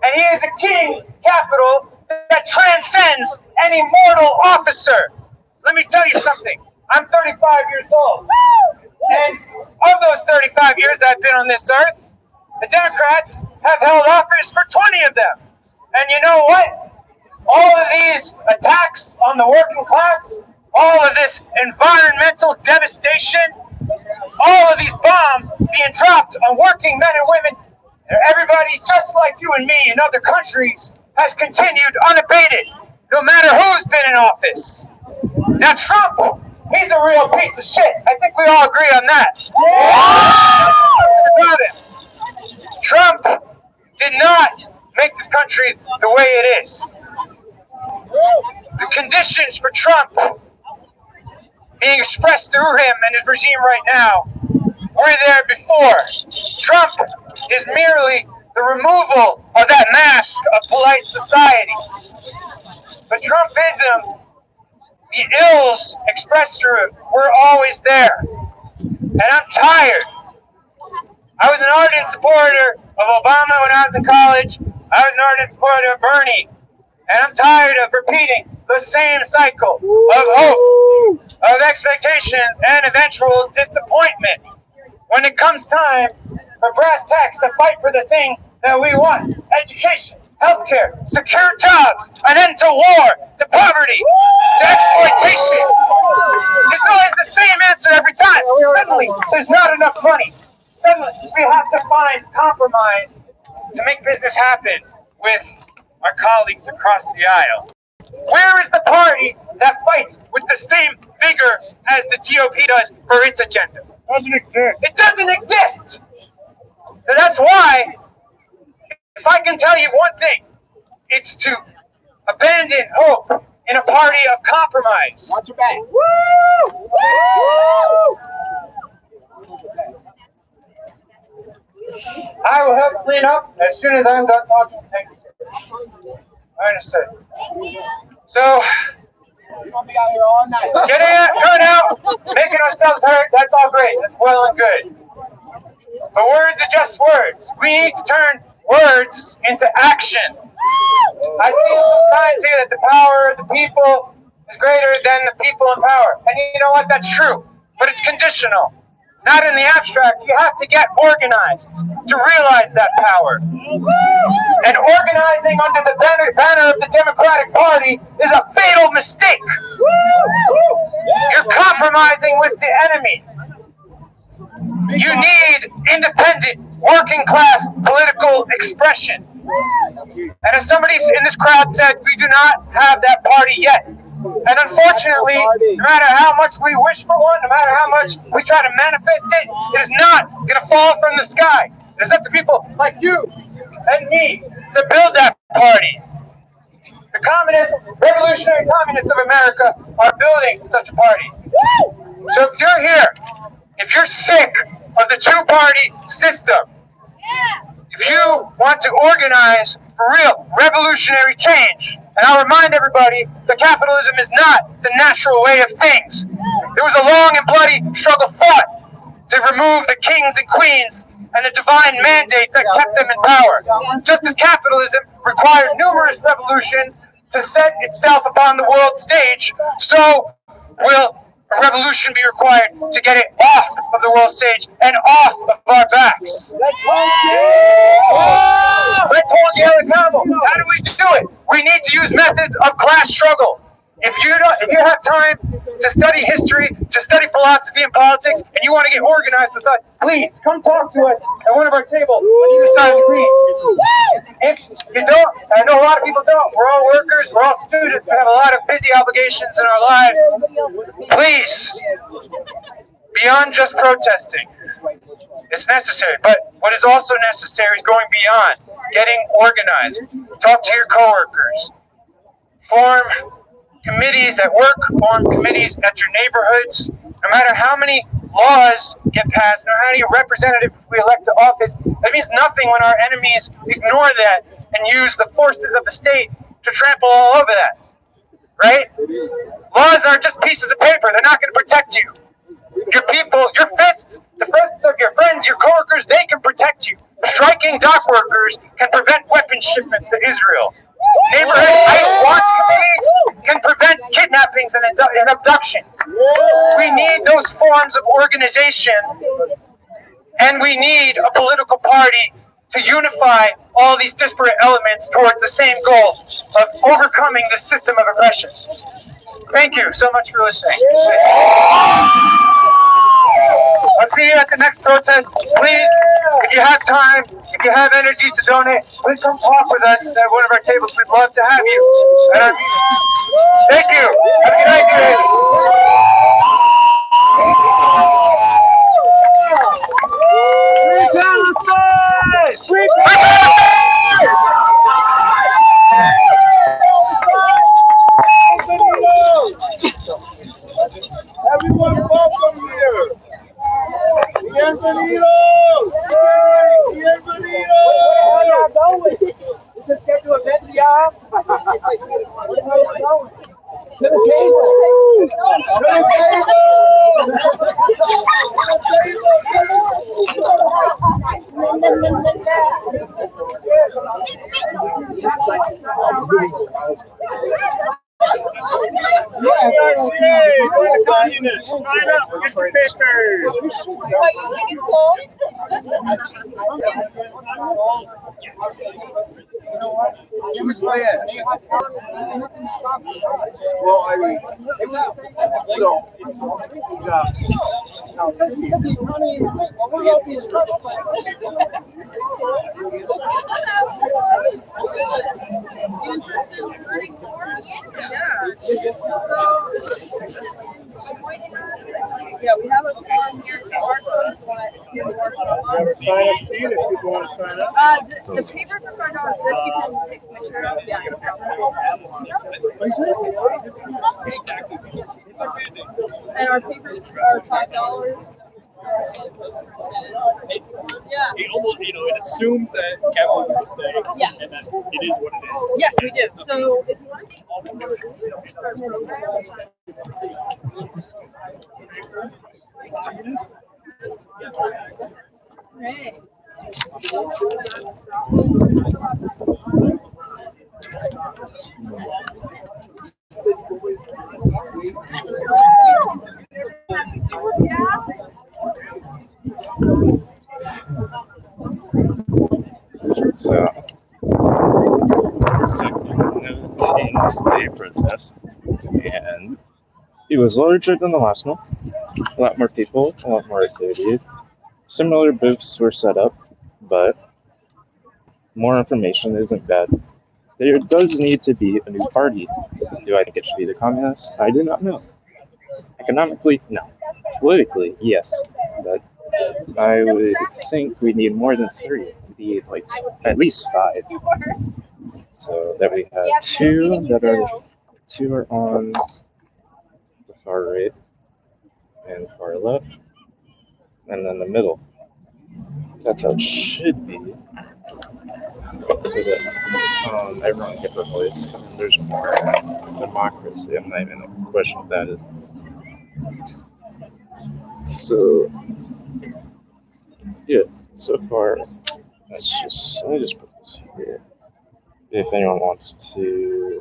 And he is a king, capital, that transcends any mortal officer. Let me tell you something. I'm 35 years old. And of those 35 years that I've been on this earth, the Democrats have held office for 20 of them. And you know what? All of these attacks on the working class, all of this environmental devastation, all of these bombs being dropped on working men and women, everybody just like you and me in other countries has continued unabated, no matter who's been in office. Now Trump, he's a real piece of shit. I think we all agree on that. Trump did not make this country the way it is. The conditions for Trump being expressed through him and his regime right now were there before. Trump is merely the removal of that mask of polite society. But Trumpism, the ills expressed through it, were always there. And I'm tired. I was an ardent supporter of Obama when I was in college. I was an ardent supporter of Bernie. And I'm tired of repeating the same cycle of hope, of expectations, and eventual disappointment. When it comes time for brass tacks to fight for the things that we want, education, healthcare, secure jobs, an end to war, to poverty, to exploitation, it's always the same answer every time. Suddenly, there's not enough money. Suddenly, we have to find compromise to make business happen with our colleagues across the aisle. Where is the party that fights with the same vigor as the GOP does for its agenda? Doesn't exist. It doesn't exist. So that's why, if I can tell you one thing, it's to abandon hope in a party of compromise. Watch your back. Woo! Woo! I will help clean up as soon as I'm done talking. Thank you, sir. I understood. So, getting out, going out, making ourselves heard, that's all great. That's well and good. But words are just words. We need to turn words into action. I see some signs here that the power of the people is greater than the people in power. And you know what? That's true. But it's conditional. Not in the abstract. You have to get organized to realize that power. And organizing under the banner of the Democratic Party is a fatal mistake. You're compromising with the enemy. You need independent, working class political expression. And as somebody in this crowd said, we do not have that party yet. And unfortunately, no matter how much we wish for one, no matter how much we try to manifest it, it is not going to fall from the sky. It is up to people like you and me to build that party. The communists, revolutionary communists of America are building such a party. So if you're here, if you're sick of the two-party system, if you want to organize for real revolutionary change, and I'll remind everybody that capitalism is not the natural way of things. There was a long and bloody struggle fought to remove the kings and queens and the divine mandate that kept them in power. Just as capitalism required numerous revolutions to set itself upon the world stage, so will a revolution be required to get it off of the world stage and off of our backs. Let's hold you accountable. How do we do it? We need to use methods of class struggle. If you have time to study history, to study philosophy and politics, and you want to get organized with us, please come talk to us at one of our tables on either side of the green. If you don't, I know a lot of people don't. We're all workers, we're all students, we have a lot of busy obligations in our lives. Please, beyond just protesting, it's necessary. But what is also necessary is going beyond, getting organized. Talk to your coworkers. Form committees at work, form committees at your neighborhoods. No matter how many laws get passed, no matter how many representatives we elect to office, that means nothing when our enemies ignore that and use the forces of the state to trample all over that. Right? Laws aren't just pieces of paper. They're not going to protect you. Your people, your fists, the fists of your friends, your coworkers, they can protect you. Striking dock workers can prevent weapons shipments to Israel. Neighborhood ICE watch committees can prevent kidnappings and abductions. We need those forms of organization, and we need a political party to unify all these disparate elements towards the same goal of overcoming this system of oppression. Thank you so much for listening. I'll see you at the next protest. Please, if you have time, if you have energy to donate, please come talk with us at one of our tables. We'd love to have you. Thank you. Have a good night, today. Free Palestine! Free Palestine! Everyone welcome here. Bienvenido! Bienvenido! Where y'all going? Is this scheduled event, y'all? Where y'all going? To the table! To the Well, I mean, so, Yeah, we have a form here. QR code. Sign up sheet if people want to sign up. The papers are $5. This you can take a picture of. Yeah. And our papers are $5. Yeah. It almost, it assumes that capitalism will stay, Yeah. and that it is what it is. Yes, we do. So if you want to take all the Great. So, the second King's Day protest, and it was larger than the last one. A lot more people, a lot more activities. Similar booths were set up, but more information isn't bad. There does need to be a new party. Do I think it should be the communists? I do not know. Economically, no. Politically, yes. But I would think we need more than 3. We need like at least 5. So that we have 2 that are on the far right and far left, and then the middle. That's how it should be. So that everyone gets a voice. And there's more democracy. I'm not even gonna question what that is. So yeah, so far let me just put this here. If anyone wants to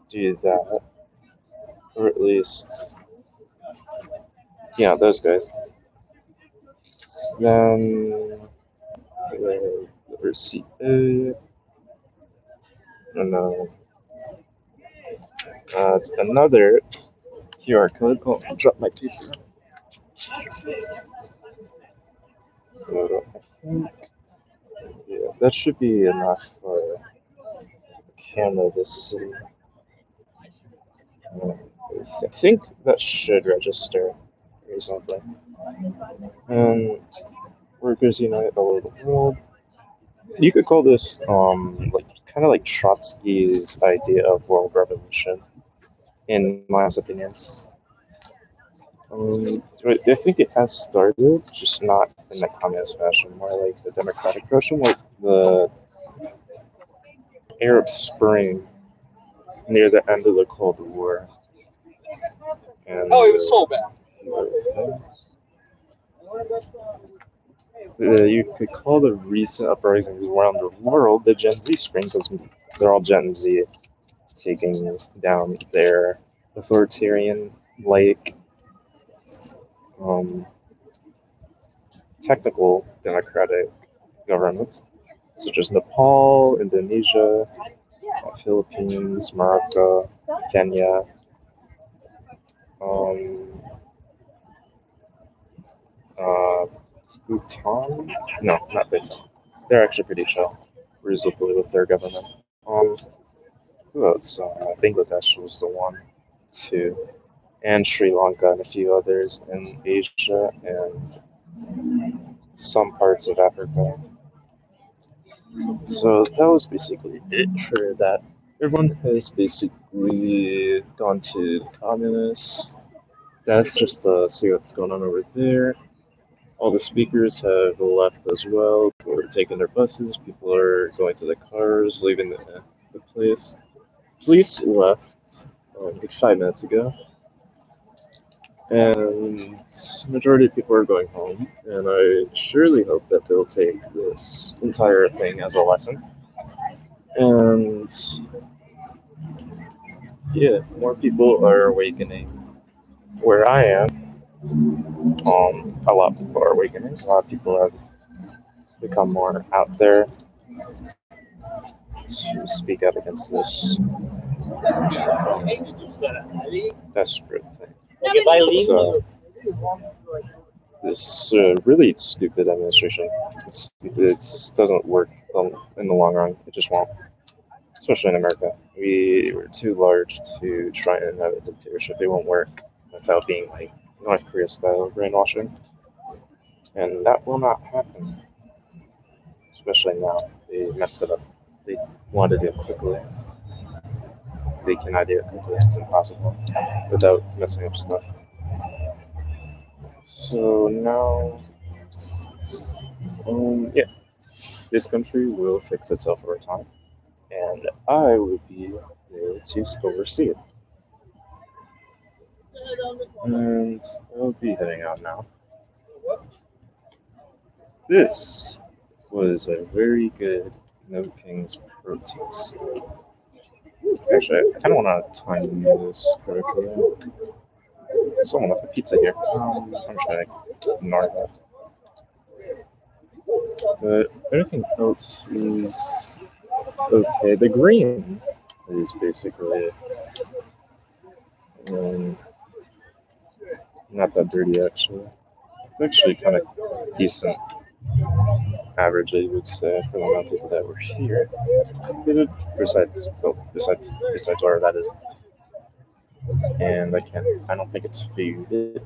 do that, or at least yeah, those guys. Then receipt A, and another QR code. Oh, I dropped my paper. So I think yeah, that should be enough for the camera to see. I think that should register reasonably. And Workers Unite all over the world. You could call this like kind of like Trotsky's idea of world revolution, in my opinion. I think it has started, just not in the communist fashion, more like the democratic fashion, like the Arab Spring near the end of the Cold War. And, Oh, it was so bad. You could call the recent uprisings around the world the Gen Z Spring, because they're all Gen Z taking down their authoritarian, like, technical democratic governments, such as Nepal, Indonesia, Philippines, Morocco, Kenya, Bhutan? No, not Bhutan. They're actually pretty chill, reasonably with their government. Who else? Bangladesh was the one, too, and Sri Lanka and a few others in Asia and some parts of Africa. So that was basically it for that. Everyone has basically gone to the communists. That's just to see what's going on over there. All the speakers have left as well. People are taking their buses. People are going to the cars, leaving the place. Police left like 5 minutes ago. And majority of people are going home. And I surely hope that they'll take this entire thing as a lesson. And yeah, more people are awakening. Where I am, a lot of people are awakening. A lot of people have become more out there to speak out against this desperate thing. So, this really stupid administration. It doesn't work in the long run. It just won't. Especially in America. We were too large to try and have a dictatorship. It won't work without being like North Korea style brainwashing. And that will not happen. Especially now. They messed it up. They wanted to do it quickly. They cannot do it quickly. It's impossible without messing up stuff. So now, yeah, this country will fix itself over time, and I will be there to oversee it. And I'll be heading out now. This was a very good No Kings protest. Actually, I kind of want to time this correctly. Someone left a pizza here. I'm trying to ignore that. But everything else is okay. The green is basically not that dirty, actually. It's actually kind of decent average, I would say, for the amount of people that were here. Besides where that is. And I don't think it's food,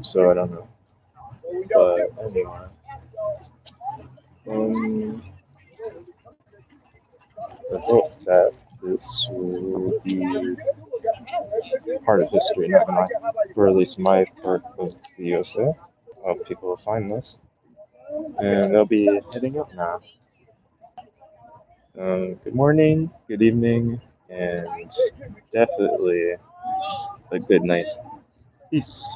so I don't know. But anyway, I hope that this will be part of history, not my, or at least my part of the USA. I hope people will find this, and they'll be heading up now. Good morning, good evening, and definitely a good night. Peace.